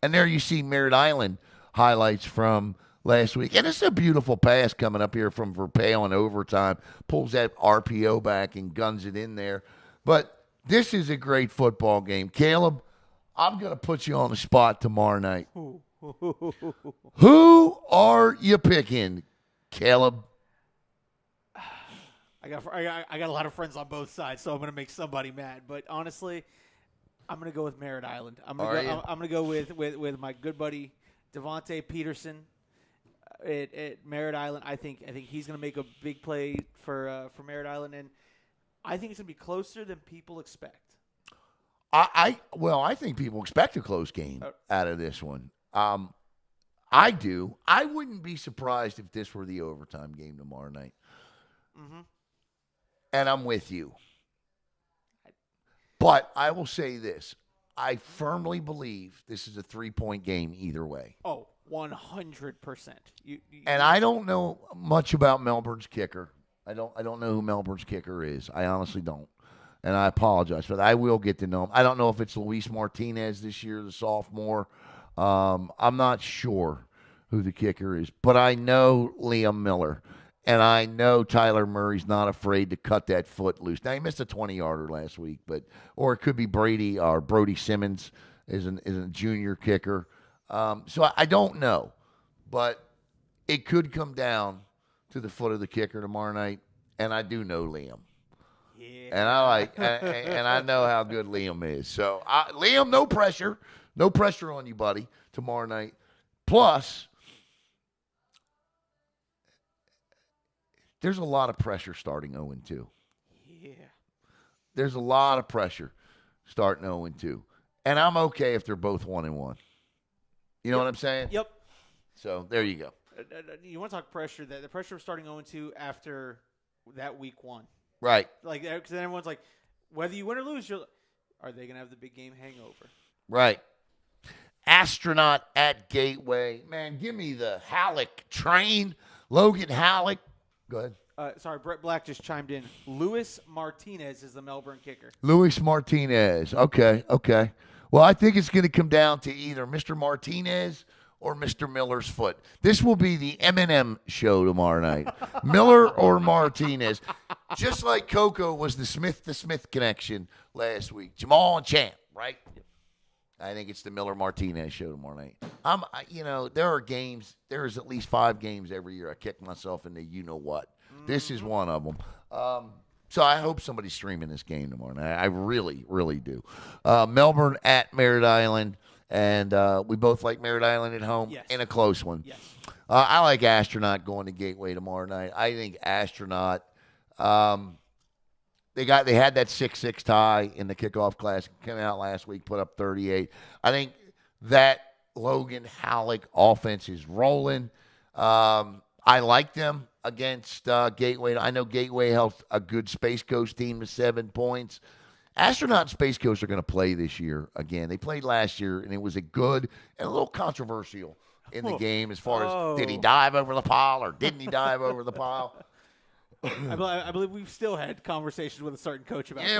And there you see Merritt Island highlights from last week. And it's a beautiful pass coming up here from Verpale in overtime. Pulls that RPO back and guns it in there. But this is a great football game. Caleb, I'm going to put you on the spot tomorrow night. Who are you picking, Caleb? I got a lot of friends on both sides, so I'm going to make somebody mad. But honestly, I'm going to go with Merritt Island. I'm going to go with my good buddy Devontae Peterson at Merritt Island. I think he's going to make a big play for Merritt Island, and I think it's going to be closer than people expect. I think people expect a close game out of this one. I do. I wouldn't be surprised if this were the overtime game tomorrow night. Mm-hmm. And I'm with you. But I will say this. I firmly believe this is a 3-point game either way. Oh, 100%. And I don't know much about Melbourne's kicker. I don't know who Melbourne's kicker is. I honestly don't. And I apologize, but I will get to know him. I don't know if it's Luis Martinez this year, the sophomore. I'm not sure who the kicker is. But I know Liam Miller. And I know Tyler Murray's not afraid to cut that foot loose. Now, he missed a 20-yarder last week, or it could be Brody Simmons is a junior kicker. So I don't know. But it could come down to the foot of the kicker tomorrow night. And I do know Liam. Yeah. And I know how good Liam is. So, Liam, no pressure. No pressure on you, buddy, tomorrow night. Plus, there's a lot of pressure starting 0-2. Yeah. There's a lot of pressure starting 0-2. And I'm okay if they're both 1-1. You know what I'm saying? Yep. So there you go. You want to talk pressure? The pressure of starting 0-2 after that week 1. Right. Like, because then everyone's like, whether you win or lose, are they going to have the big game hangover? Right. Astronaut at Gateway. Man, give me the Halleck train. Logan Halleck. Go ahead. Sorry, Brett Black just chimed in. Luis Martinez is the Melbourne kicker. Luis Martinez. Okay. Well, I think it's going to come down to either Mr. Martinez or Mr. Miller's foot. This will be the M&M show tomorrow night. Miller or Martinez. Just like Coco was the Smith connection last week. Jamal and Champ, right? I think it's the Miller-Martinez show tomorrow night. There are games. There is at least 5 games every year I kick myself in the you-know-what. This is one of them. So I hope somebody's streaming this game tomorrow night. I really, really do. Melbourne at Merritt Island, and we both like Merritt Island at home in a close one. Yes. I like Astronaut going to Gateway tomorrow night. I think Astronaut they had that 6-6 tie in the kickoff class, came out last week, put up 38. I think that Logan Halleck offense is rolling. I like them against Gateway. I know Gateway held a good Space Coast team to 7 points. Astronaut and Space Coast are going to play this year again. They played last year, and it was a good and a little controversial in the game as far as did he dive over the pile or didn't he dive over the pile. I believe we've still had conversations with a certain coach about that. Yeah,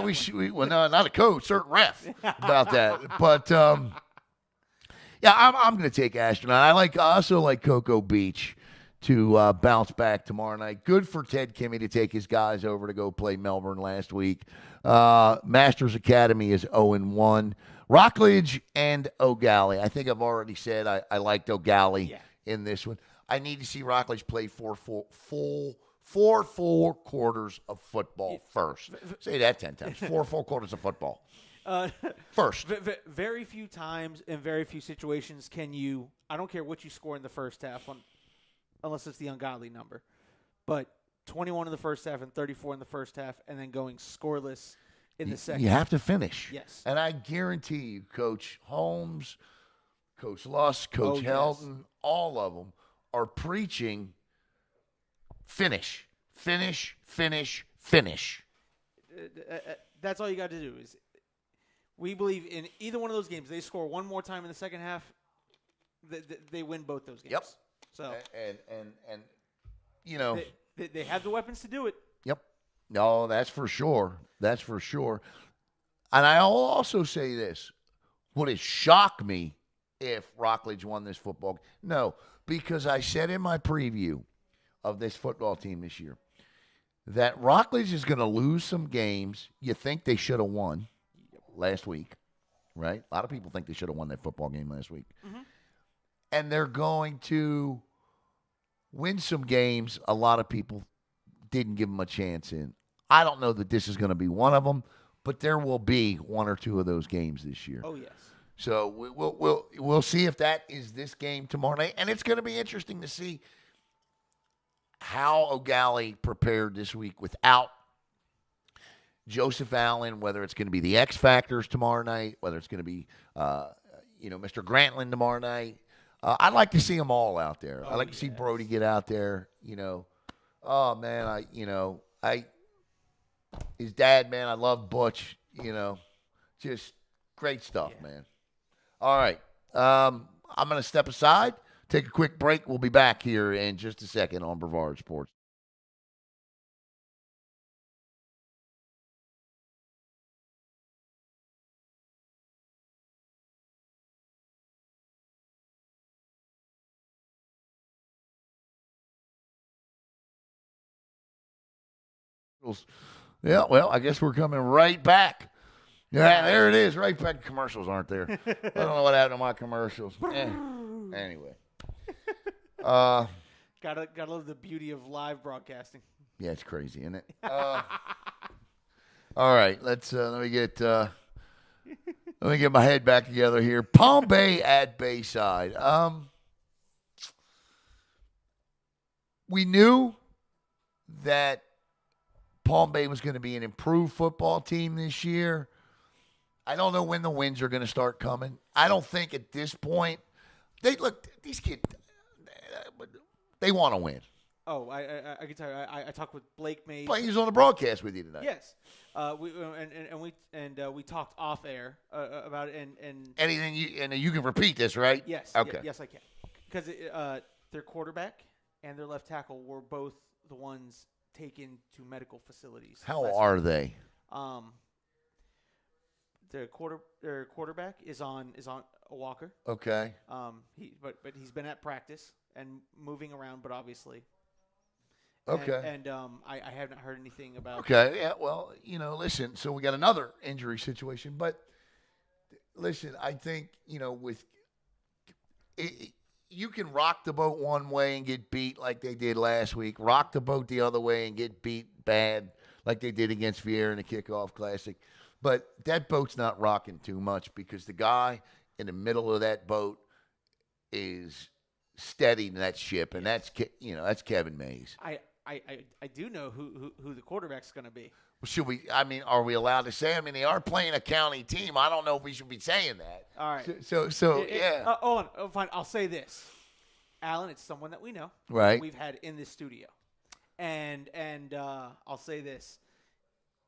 well, no, not a coach, certain ref about that. But, I'm going to take Astronaut. I also like Cocoa Beach to bounce back tomorrow night. Good for Ted Kimmy to take his guys over to go play Melbourne last week. Masters Academy is 0-1. Rockledge and O'Galley. I think I've already said I liked O'Galley in this one. I need to see Rockledge play four full quarters of football first. Say that 10 times. 4 full quarters of football. First. Very few times in very few situations can you – I don't care what you score in the first half, unless it's the ungodly number. But 21 in the first half and 34 in the first half and then going scoreless in the second. You have to finish. Yes. And I guarantee you, Coach Holmes, Coach Luss, Coach Helton, all of them are preaching – finish. That's all you got to do is we believe in either one of those games. They score one more time in the second half, they win both those games. Yep. So and they have the weapons to do it. Yep. No, that's for sure. That's for sure. And I'll also say this: would it shock me if Rockledge won this football? No, because I said in my preview of this football team this year that Rockledge is going to lose some games you think they should have won last week, right? A lot of people think they should have won that football game last week. Mm-hmm. And they're going to win some games a lot of people didn't give them a chance in. I don't know that this is going to be one of them, but there will be 1 or 2 of those games this year. Oh, yes. So we'll see if that is this game tomorrow night. And it's going to be interesting to see how O'Galley prepared this week without Joseph Allen, whether it's going to be the X Factors tomorrow night, whether it's going to be, Mr. Grantland tomorrow night. I'd like to see them all out there. I'd like to see Brody get out there, Oh, man, his dad, man, I love Butch, just great stuff, man. All right. I'm going to step aside. Take a quick break. We'll be back here in just a second on Brevard Sports. Yeah, well, I guess we're coming right back. Yeah, there it is. Right back. Commercials aren't there. I don't know what happened to my commercials. Anyway. Gotta love the beauty of live broadcasting. Yeah, it's crazy, isn't it? All right, let me get my head back together here. Palm Bay at Bayside. we knew that Palm Bay was going to be an improved football team this year. I don't know when the wins are going to start coming. I don't think at this point these kids, they want to win. Oh, I can tell you. I talked with Blake Mays. Blake was on the broadcast with you tonight. Yes, we talked off air about it, and anything you can repeat this, right? Yes. Okay. Yes, I can. Because their quarterback and their left tackle were both the ones taken to medical facilities. How are they? Their quarterback is on a walker. Okay. But he's been at practice and moving around, but obviously. Okay. And I haven't heard anything about. Okay. Yeah. Well, listen. So we got another injury situation, but listen, I think with it, you can rock the boat one way and get beat like they did last week. Rock the boat the other way and get beat bad like they did against Vieira in the kickoff classic. But that boat's not rocking too much because the guy in the middle of that boat is steadying that ship, and that's Kevin Mays. I do know who the quarterback's going to be. Should we? I mean, are we allowed to say? I mean, they are playing a county team. I don't know if we should be saying that. All right. So yeah. Fine. I'll say this, Alan. It's someone that we know. Right. We've had in this studio, and I'll say this,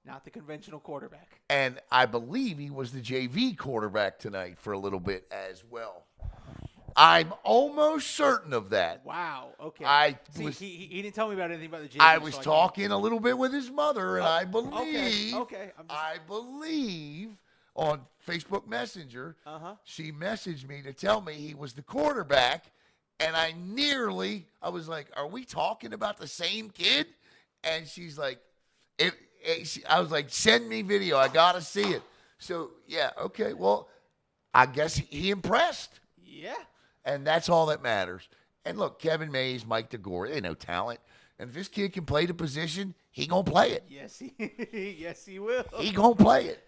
not the conventional quarterback. And I believe he was the JV quarterback tonight for a little bit as well. I'm almost certain of that. Wow. Okay. He didn't tell me about anything about the JV. I was talking a little bit with his mother, and I believe. Okay. I believe on Facebook Messenger, she messaged me to tell me he was the quarterback, and I was like, "Are we talking about the same kid?" And she's like, I was like, "Send me video. I gotta see it." So yeah, okay. Well, I guess he impressed. Yeah. And that's all that matters. And look, Kevin Mays, Mike DeGore, they know talent. And if this kid can play the position, he going to play it. Yes, he will. He going to play it.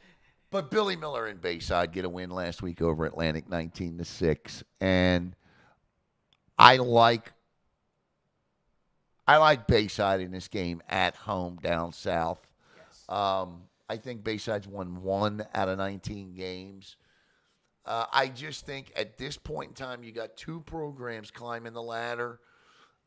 But Billy Miller and Bayside get a win last week over Atlantic 19-6. And I like Bayside in this game at home down south. Yes. I think Bayside's won 1 out of 19 games. I just think at this point in time, you got two programs climbing the ladder.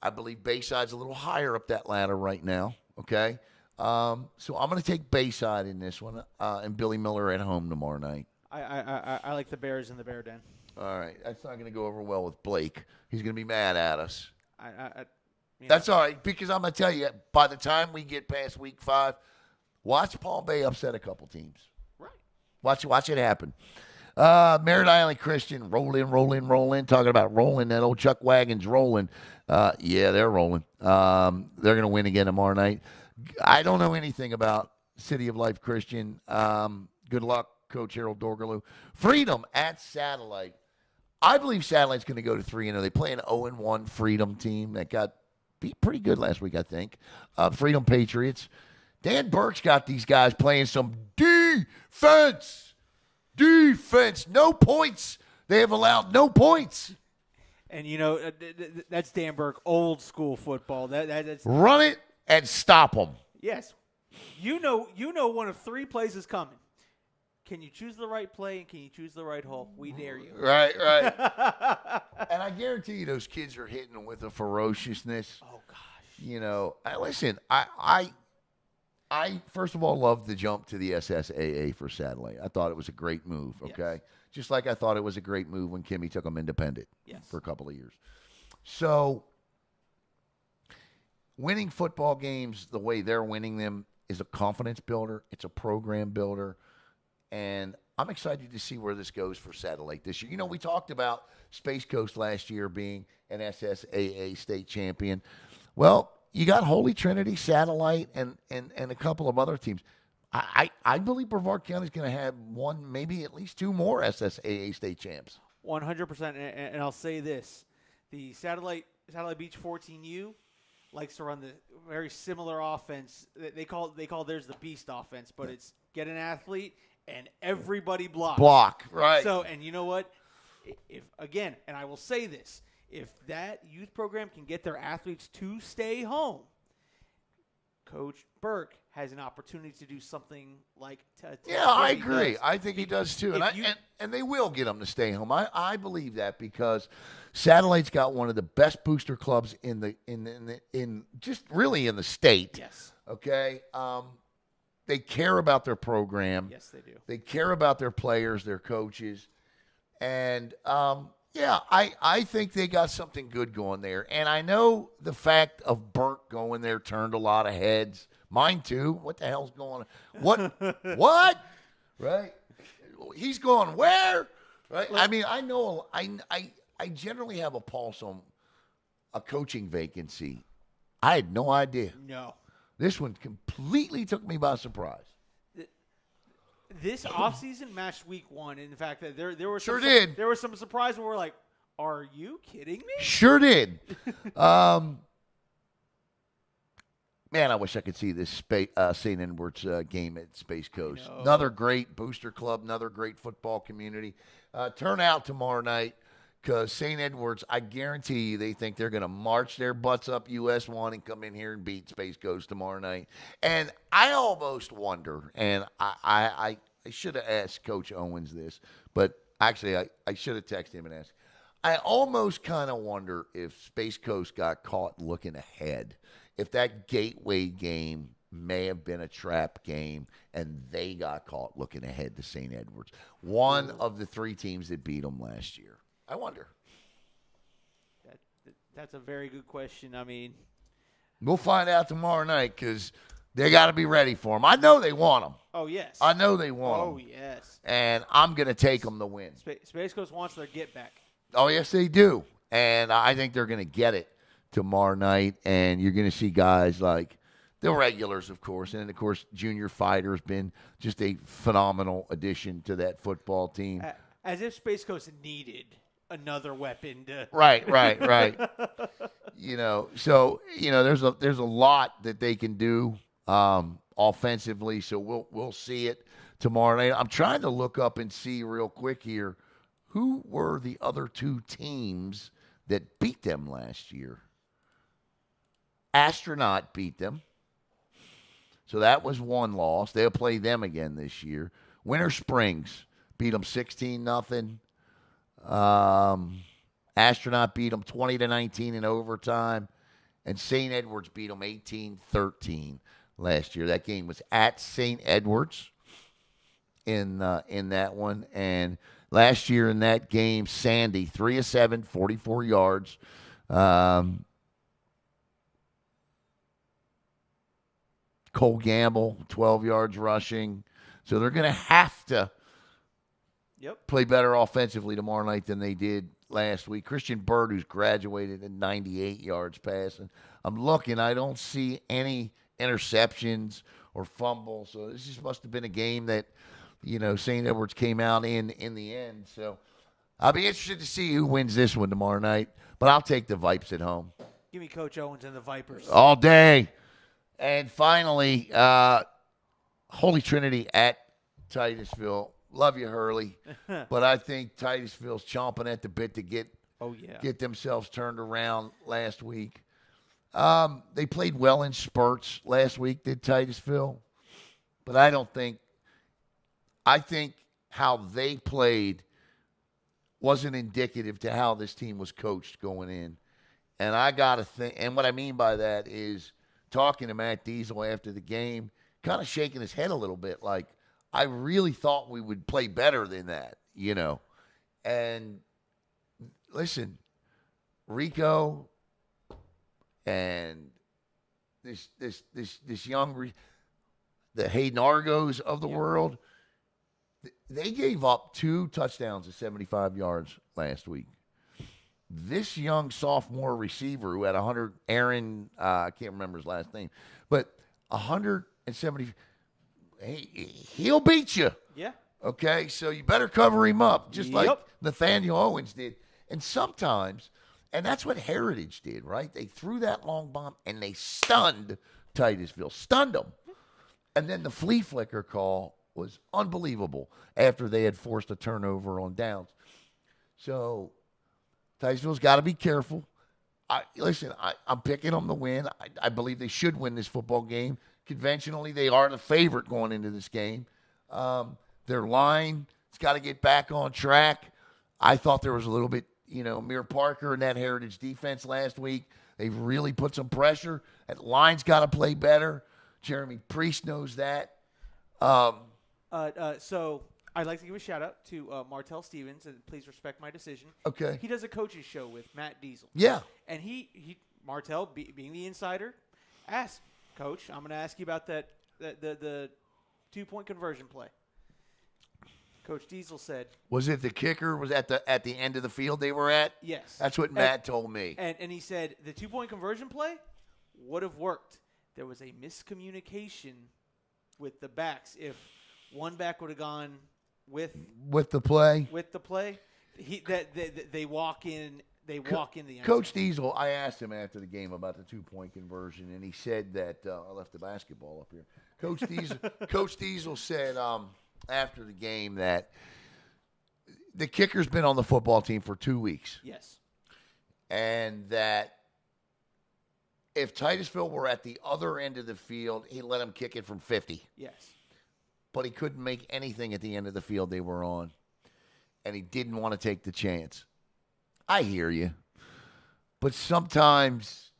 I believe Bayside's a little higher up that ladder right now, okay? So I'm going to take Bayside in this one and Billy Miller at home tomorrow night. I like the Bears in the Bear Den. All right. That's not going to go over well with Blake. He's going to be mad at us. That's all right, because I'm going to tell you, by the time we get past week 5, watch Palm Bay upset a couple teams. Right. Watch it happen. Merritt Island Christian, rolling. Talking about rolling, that old Chuck Wagon's rolling. Yeah, they're rolling. They're going to win again tomorrow night. I don't know anything about City of Life Christian. Good luck, Coach Harold Dorgaloo. Freedom at Satellite. I believe Satellite's going to go to 3-0. They play an 0-1 Freedom team that got beat pretty good last week, I think. Freedom Patriots. Dan Burke's got these guys playing some defense. No points. They have allowed no points. And, that's Dan Burke, old school football. That's run it and stop them. Yes. You know one of 3 plays is coming. Can you choose the right play and can you choose the right hole? We dare you. Right. And I guarantee you those kids are hitting them with a ferociousness. Oh, gosh. Listen, I first of all love the jump to the SSAA for Satellite. I thought it was a great move, okay? Yes. Just like I thought it was a great move when Kimmy took them independent for a couple of years. So winning football games the way they're winning them is a confidence builder. It's a program builder. And I'm excited to see where this goes for Satellite this year. We talked about Space Coast last year being an SSAA state champion. Well, you got Holy Trinity, Satellite, and a couple of other teams. I believe Brevard County is going to have one, maybe at least 2 more SSAA state champs. 100%. And I'll say this. The Satellite Beach 14U likes to run the very similar offense. They call theirs the Beast offense, but it's get an athlete and everybody blocks. Block, right. So, and you know what? If again, and I will say this, If that youth program can get their athletes to stay home, Coach Burke has an opportunity to do something like I he agree. does. I think he does too, If and they will get them to stay home. I believe that because Satellite's got one of the best booster clubs in just really in the state. Yes. Okay. They care about their program. Yes, they do. They care about their players, their coaches, and I think they got something good going there. And I know the fact of Burke going there turned a lot of heads. Mine too. What the hell's going on? What? Right? He's going where? Right? I mean, I know I generally have a pulse on a coaching vacancy. I had no idea. No. This one completely took me by surprise. This offseason matched week 1 in the fact that there were Sure did. There was some surprise where we're like, are you kidding me? Sure did. Man, I wish I could see this St. Edward's game at Space Coast. Another great booster club, another great football community. Turn out tomorrow night because St. Edward's, I guarantee you, they think they're going to march their butts up US 1 and come in here and beat Space Coast tomorrow night. And I almost wonder, and I should have asked Coach Owens this, but actually I should have texted him and asked. I almost kind of wonder if Space Coast got caught looking ahead. If that gateway game may have been a trap game and they got caught looking ahead to St. Edward's, one of the 3 teams that beat them last year. I wonder. That's a very good question. I mean, we'll find out tomorrow night because they got to be ready for them. I know they want them. Oh, yes. I know they want them. Oh, yes. And I'm going to take them to win. Space Coast wants their get back. Oh, yes, they do. And I think they're going to get it tomorrow night, and you're going to see guys like the regulars, of course, and, of course, Junior Fighter has been just a phenomenal addition to that football team. As if Space Coast needed another weapon to... Right. There's a lot that they can do offensively, so we'll see it tomorrow night. I'm trying to look up and see real quick here who were the other 2 teams that beat them last year. Astronaut beat them. So that was 1 loss. They'll play them again this year. Winter Springs beat them 16-0. Astronaut beat them 20-19 in overtime. And St. Edward's beat them 18-13 last year. That game was at St. Edward's in that one. And last year in that game, Sandy, 3 of 7, 44 yards. Cole Gamble, 12 yards rushing. So they're going to have to play better offensively tomorrow night than they did last week. Christian Bird, who's graduated at 98 yards passing. I'm looking. I don't see any interceptions or fumbles. So this just must have been a game that, St. Edward's came out in the end. So I'll be interested to see who wins this one tomorrow night. But I'll take the Vipers at home. Give me Coach Owens and the Vipers. All day. And finally, Holy Trinity at Titusville. Love you, Hurley. But I think Titusville's chomping at the bit to get themselves turned around last week. They played well in spurts last week, did Titusville. But I think how they played wasn't indicative to how this team was coached going in. And I got to think, and what I mean by that is talking to Matt Diesel after the game, kind of shaking his head a little bit like, I really thought we would play better than that, And listen, Rico and this young, the Hayden Argos of the world, they gave up 2 touchdowns of 75 yards last week. This young sophomore receiver who had 100, Aaron, I can't remember his last name, but 170. He'll beat you. Yeah. Okay, so you better cover him up, just like Nathaniel Owens did. And sometimes, and that's what Heritage did, right? They threw that long bomb and they stunned Titusville, stunned them. And then the flea flicker call was unbelievable after they had forced a turnover on downs. So Titusville's got to be careful. I'm picking them to win. I believe they should win this football game. Conventionally, they are the favorite going into this game. Their line has got to get back on track. I thought there was a little bit, Amir Parker and that Heritage defense last week. They've really put some pressure. That line's got to play better. Jeremy Priest knows that. So I'd like to give a shout-out to Martell Stevens, and please respect my decision. Okay. He does a coaches show with Matt Diesel. Yeah. And Martell, being the insider, asked, Coach, I'm going to ask you about the 2-point conversion play. Coach Diesel said. Was it the kicker was at the end of the field they were at? Yes. That's what Matt told me. And he said the 2-point conversion play would have worked. There was a miscommunication with the backs. If one back would have gone with the play, they walk in. They walk in the end Coach zone. Diesel, I asked him after the game about the 2-point conversion, and he said that I left the basketball up here. Coach Diesel said after the game that the kicker's been on the football team for 2 weeks. Yes. And that if Titusville were at the other end of the field, he'd let him kick it from 50. Yes. But he couldn't make anything at the end of the field they were on, and he didn't want to take the chance. I hear you. But sometimes,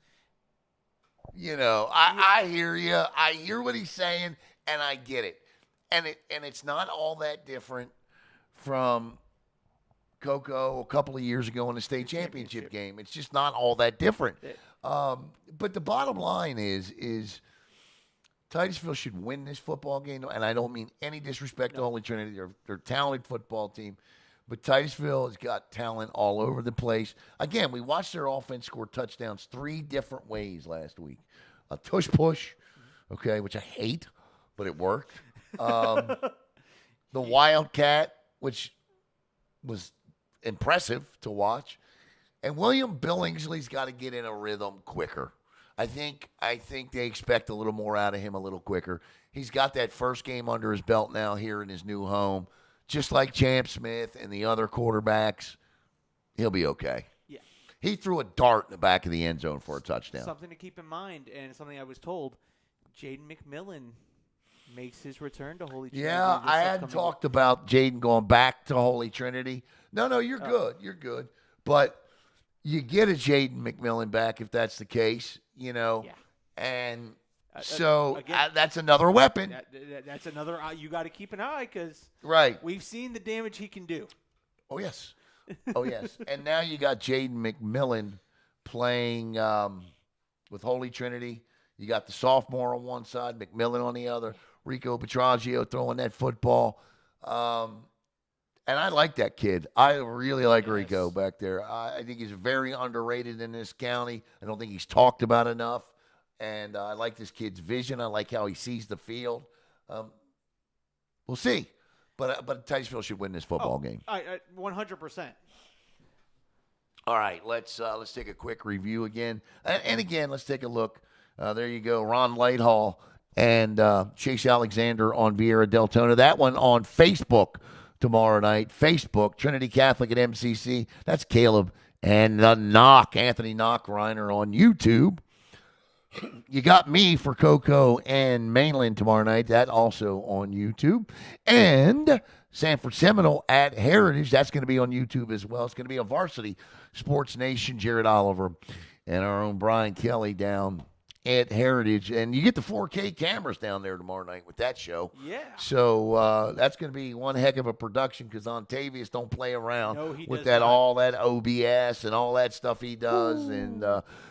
I hear you. I hear what he's saying, and I get it. And it's not all that different from Coco a couple of years ago in the state championship game. It's just not all that different. But the bottom line is Titusville should win this football game, and I don't mean any disrespect to Holy Trinity. They're a talented football team. But Titusville has got talent all over the place. Again, we watched their offense score touchdowns 3 different ways last week. A tush push, okay, which I hate, but it worked. The Wildcat, which was impressive to watch. And William Billingsley's got to get in a rhythm quicker. I think they expect a little more out of him a little quicker. He's got that first game under his belt now here in his new home. Just like Champ Smith and the other quarterbacks, he'll be okay. Yeah. He threw a dart in the back of the end zone for a touchdown. Something to keep in mind, and something I was told, Jaden McMillan makes his return to Holy Trinity. Yeah, I hadn't talked about Jaden going back to Holy Trinity. No, you're good. You're good. But you get a Jaden McMillan back if that's the case, Yeah. And so again, that's another weapon. That's another you got to keep an eye because we've seen the damage he can do. Oh, yes. And now you got Jaden McMillan playing with Holy Trinity. You got the sophomore on one side, McMillan on the other, Rico Petrangio throwing that football. And I like that kid. I really like Rico back there. I think he's very underrated in this county. I don't think he's talked about enough. And I like this kid's vision. I like how he sees the field. We'll see. But Titusville should win this football game. 100%. All right, let's take a quick review again. And again, let's take a look. There you go, Ron Lighthall and Chase Alexander on Vieira Deltona. That one on Facebook tomorrow night. Facebook, Trinity Catholic at MCC. That's Caleb and the Anthony Reiner on YouTube. You got me for Coco and Mainland tomorrow night. That also on YouTube. And Sanford Seminole at Heritage. That's going to be on YouTube as well. It's going to be a Varsity Sports Nation. Jared Oliver and our own Brian Kelly down at Heritage. And you get the 4K cameras down there tomorrow night with that show. Yeah. So that's going to be one heck of a production because Ontavius don't play around with that not. All that OBS and all that stuff he does. Ooh. And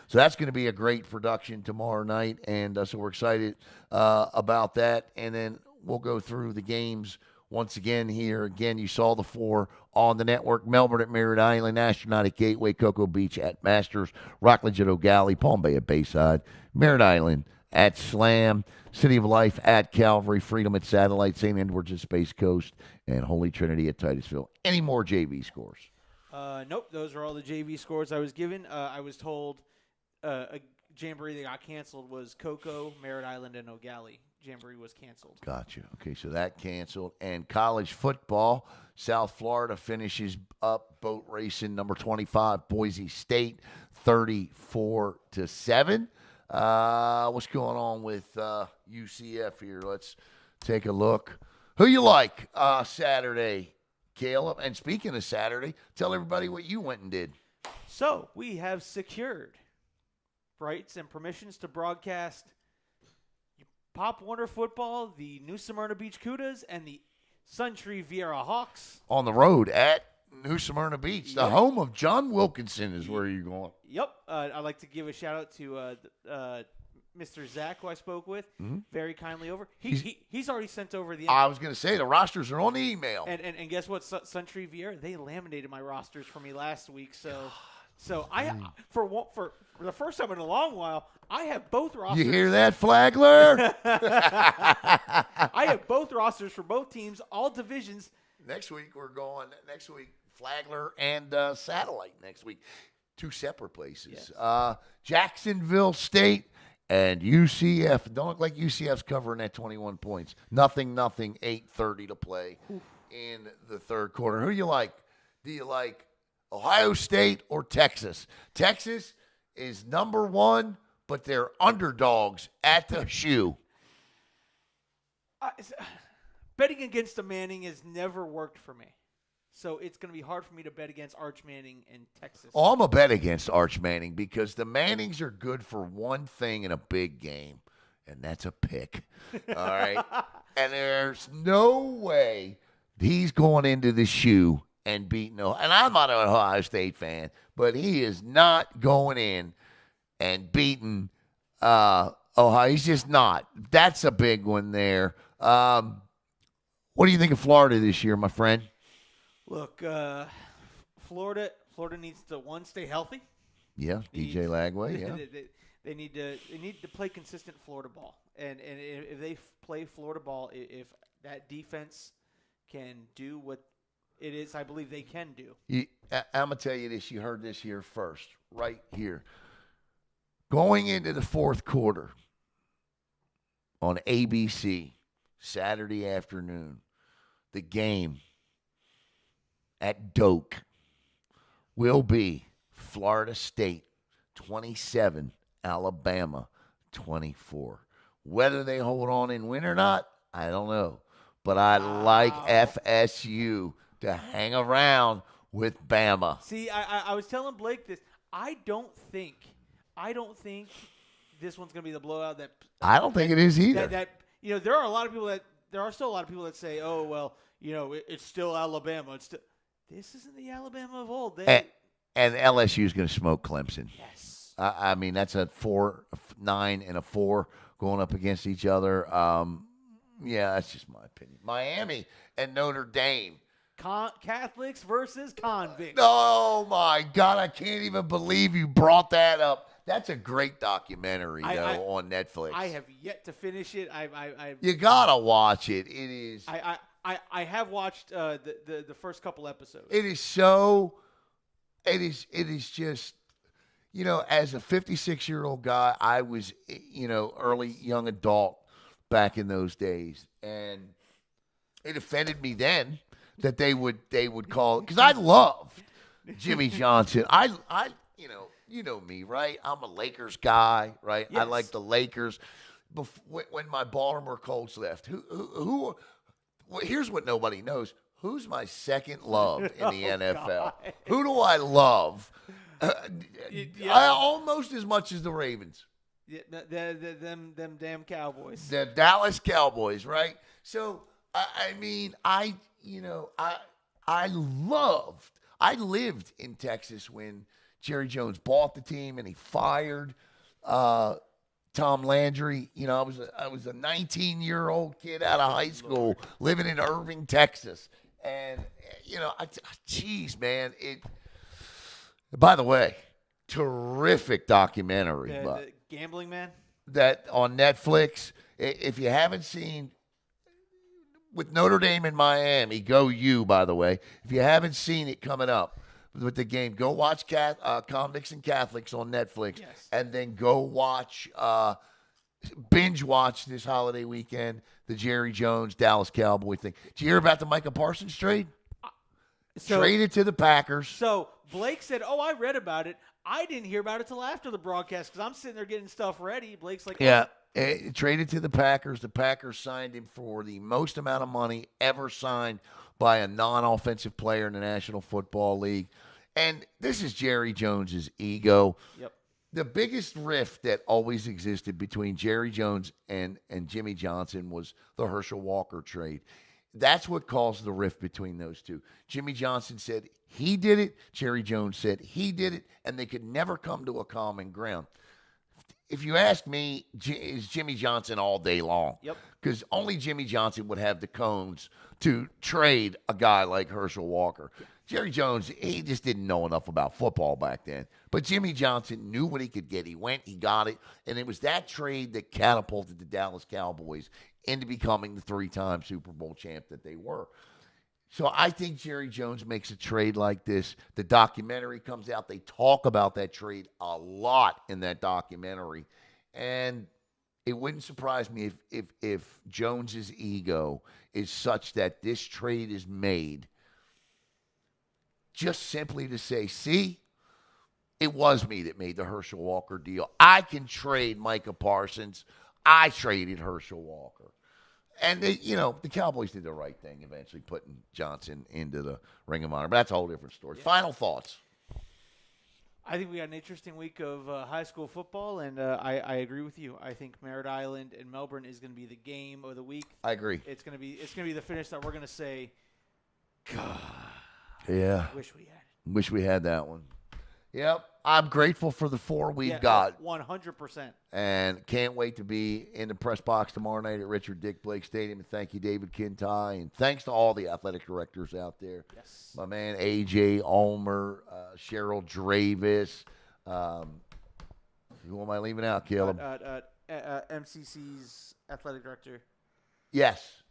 so that's going to be a great production tomorrow night. And so we're excited about that. And then we'll go through the games once again here. Again, you saw the 4 on the network. Melbourne at Merritt Island, Astronaut at Gateway, Cocoa Beach at Masters, Rockledge at O'Galley, Palm Bay at Bayside, Merritt Island at Slam, City of Life at Calvary, Freedom at Satellite, St. Edwards at Space Coast, and Holy Trinity at Titusville. Any more JV scores? Nope, those are all the JV scores I was given. I was told a jamboree that got canceled was Cocoa, Merritt Island, and O'Galley. Jamboree was canceled. Gotcha. Okay, so that canceled. And college football, South Florida finishes up boat racing number 25, Boise State, 34-7. What's going on with UCF here? Let's take a look. Who you like Saturday, Caleb? And speaking of Saturday, tell everybody what you went and did. So we have secured rights and permissions to broadcast Pop Warner football, the New Smyrna Beach Cudas, and the Suntree Vieira Hawks. On the road at New Smyrna Beach, the Yep. home of John Wilkinson is where you're going. Yep. I'd like to give a shout-out to Mr. Zach, who I spoke with, very kindly over. He's already sent over the I was going to say, the rosters are on the email. And guess what, Suntree Vieira? They laminated my rosters for me last week, so I for the first time in a long while, I have both rosters. You hear that, Flagler? I have both rosters for both teams, all divisions. Next week, Flagler and Satellite next week. Two separate places. Yes. Jacksonville State and UCF. Don't look like UCF's covering that 21 points. Nothing, 8:30 to play in the third quarter. Who you like? Do you like Ohio State or Texas? Texas is number one, but they're underdogs at the shoe. Betting against a Manning has never worked for me. So it's going to be hard for me to bet against Arch Manning in Texas. Oh, I'm a bet against Arch Manning because the Mannings are good for one thing in a big game, and that's a pick. All right? And there's no way he's going into the shoe and beating Ohio. And I'm not an Ohio State fan, but he is not going in and beating Ohio. He's just not. That's a big one there. What do you think of Florida this year, my friend? Look, Florida needs to stay healthy. Yeah, DJ Lagway. Yeah, they need to play consistent Florida ball, and if they play Florida ball, if that defense can do what it is, I believe they can do. I'm gonna tell you this. You heard this here first, right here. Going into the fourth quarter on ABC Saturday afternoon, the game at Doak will be Florida State 27, Alabama 24. Whether they hold on and win or not, I don't know. But I like FSU to hang around with Bama. See, I was telling Blake this. I don't think this one's going to be the blowout that I don't think it is either. There are still a lot of people that say, "Oh, well, it's still Alabama. This isn't the Alabama of old." And LSU is going to smoke Clemson. Yes. I mean, that's a 9 and a 4 going up against each other. Yeah, that's just my opinion. Miami and Notre Dame. Catholics versus convicts. Oh, my God. I can't even believe you brought that up. That's a great documentary, on Netflix. I have yet to finish it. You got to watch it. It is. I have watched the first couple episodes. It is so. It is just. As a 56-year-old guy, I was, early young adult back in those days, and it offended me then that they would call, because I loved Jimmy Johnson. You know me, right? I'm a Lakers guy, right? Yes. I like the Lakers. When my Baltimore Colts left, who here's what nobody knows. Who's my second love in the NFL? God. Who do I love? I almost as much as the Ravens. Yeah, them damn Cowboys. The Dallas Cowboys, right? So I lived in Texas when Jerry Jones bought the team and he fired Tom Landry. I was a 19-year-old kid out of high school living in Irving, Texas, and geez, man, it. By the way, terrific documentary. The Gambling Man? That on Netflix. If you haven't seen, with Notre Dame and Miami, go you, by the way. If you haven't seen it coming up with the game, go watch Convicts and Catholics on Netflix. Yes. And then go watch binge watch this holiday weekend the Jerry Jones Dallas Cowboy thing. Did you hear about the Micah Parsons trade? Traded to the Packers. So Blake said, "Oh, I read about it. I didn't hear about it till after the broadcast because I'm sitting there getting stuff ready." Blake's like, Yeah. Traded to the Packers. The Packers signed him for the most amount of money ever signed by a non-offensive player in the National Football League. And this is Jerry Jones's ego. Yep. The biggest rift that always existed between Jerry Jones and Jimmy Johnson was the Herschel Walker trade. That's what caused the rift between those two. Jimmy Johnson said he did it. Jerry Jones said he did it. And they could never come to a common ground. If you ask me, is Jimmy Johnson all day long? Yep. Because only Jimmy Johnson would have the cones to trade a guy like Herschel Walker. Jerry Jones, he just didn't know enough about football back then. But Jimmy Johnson knew what he could get. He went, he got it. And it was that trade that catapulted the Dallas Cowboys into becoming the 3-time Super Bowl champ that they were. So I think Jerry Jones makes a trade like this. The documentary comes out. They talk about that trade a lot in that documentary. And it wouldn't surprise me if Jones's ego is such that this trade is made just simply to say, see, it was me that made the Herschel Walker deal. I can trade Micah Parsons. I traded Herschel Walker. And, the Cowboys did the right thing, eventually putting Johnson into the Ring of Honor. But that's a whole different story. Yeah. Final thoughts. I think we got an interesting week of high school football, and I agree with you. I think Merritt Island and Melbourne is going to be the game of the week. I agree. It's going to be the finish that we're going to say, God. Yeah. Wish we had that one. Yep. I'm grateful for the 4 we've got. 100%. And can't wait to be in the press box tomorrow night at Richard Dick Blake Stadium. And thank you, David Kintai. And thanks to all the athletic directors out there. Yes. My man, A.J. Ulmer, Cheryl Dravis. Who am I leaving out, Caleb? MCC's athletic director. Yes.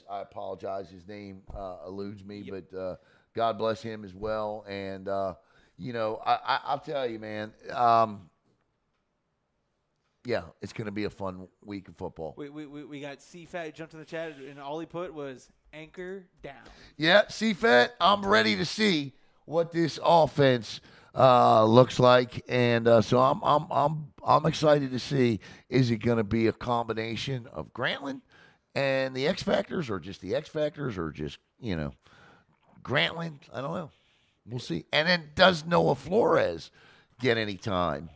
I apologize. His name eludes me, but God bless him as well. And, I'll tell you, man, it's going to be a fun week of football. We got CFAT jumped in the chat, and all he put was anchor down. Yeah, CFAT, I'm ready to see what this offense looks like, and so I'm excited to see, is it going to be a combination of Grantland and the X Factors, or just the X Factors, or just Grantland? I don't know. We'll see. And then, does Noah Flores get any time?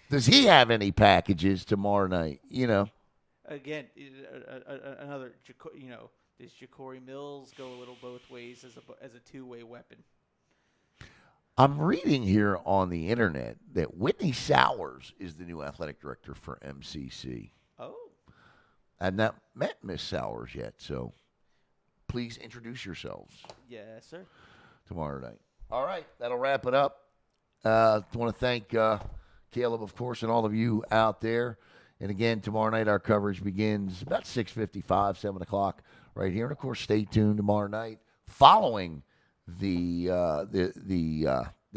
Does he have any packages tomorrow night? Again, another. Does Ja'Cory Mills go a little both ways as a two-way weapon? I'm reading here on the internet that Whitney Sowers is the new athletic director for MCC. Oh. I've not met Miss Sowers yet, so please introduce yourselves. Yes, sir. Tomorrow night. All right, that'll wrap it up. I want to thank Caleb, of course, and all of you out there. And again, tomorrow night our coverage begins about 6:55, 7 o'clock right here. And of course, stay tuned tomorrow night. Following the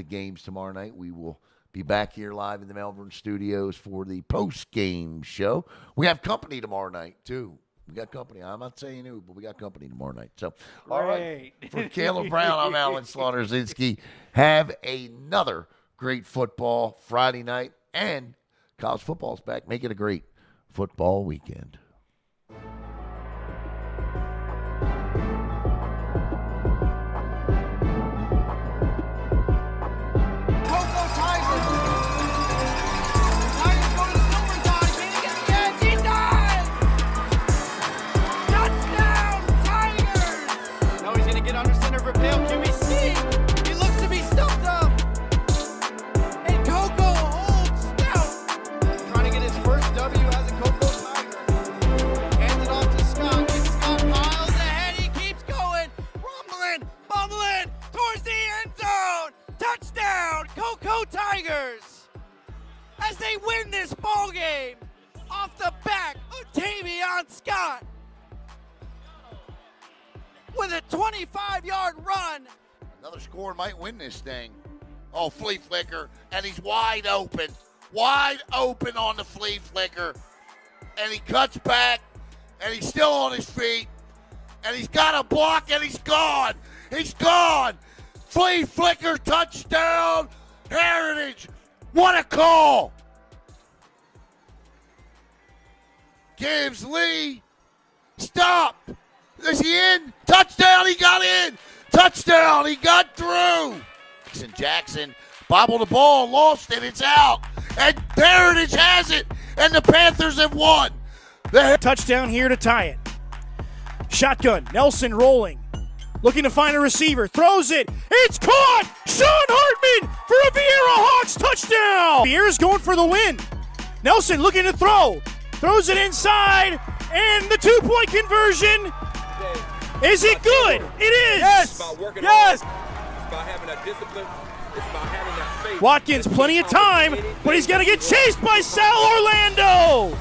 games tomorrow night, we will be back here live in the Melbourne studios for the post-game show. We have company tomorrow night too. We got company. I'm not saying who, but we got company tomorrow night. So, all right. For Caleb Brown, I'm Alan Slaughter-Zinski. Have another great football Friday night, and college football's back. Make it a great football weekend. Tigers as they win this ball game off the back of Tavion Scott with a 25-yard run. Another score might win this thing. Oh, flea flicker, and he's wide open. wide open on the flea flicker, and he cuts back, and he's still on his feet, and he's got a block, and he's gone. He's gone. Flea flicker touchdown, Heritage. What a call. Gives Lee. Stop. Is he in? Touchdown. He got in. Touchdown. He got through. Jackson bobbled the ball, lost it. It's out. And Heritage has it. And the Panthers have won. Touchdown here to tie it. Shotgun. Nelson rolling. Looking to find a receiver. Throws it. It's caught. Sean Hartman for a Vieira Hawks touchdown. Vieira's going for the win. Nelson looking to throw. Throws it inside. And the 2-point conversion. Is it good? It is. Yes. Yes. It's about having that discipline. It's about having that faith. Watkins, plenty of time, but he's going to get chased by Sal Orlando.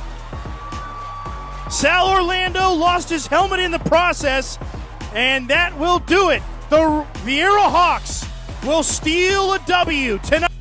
Sal Orlando lost his helmet in the process, and that will do it. The Vieira Hawks will steal a W tonight.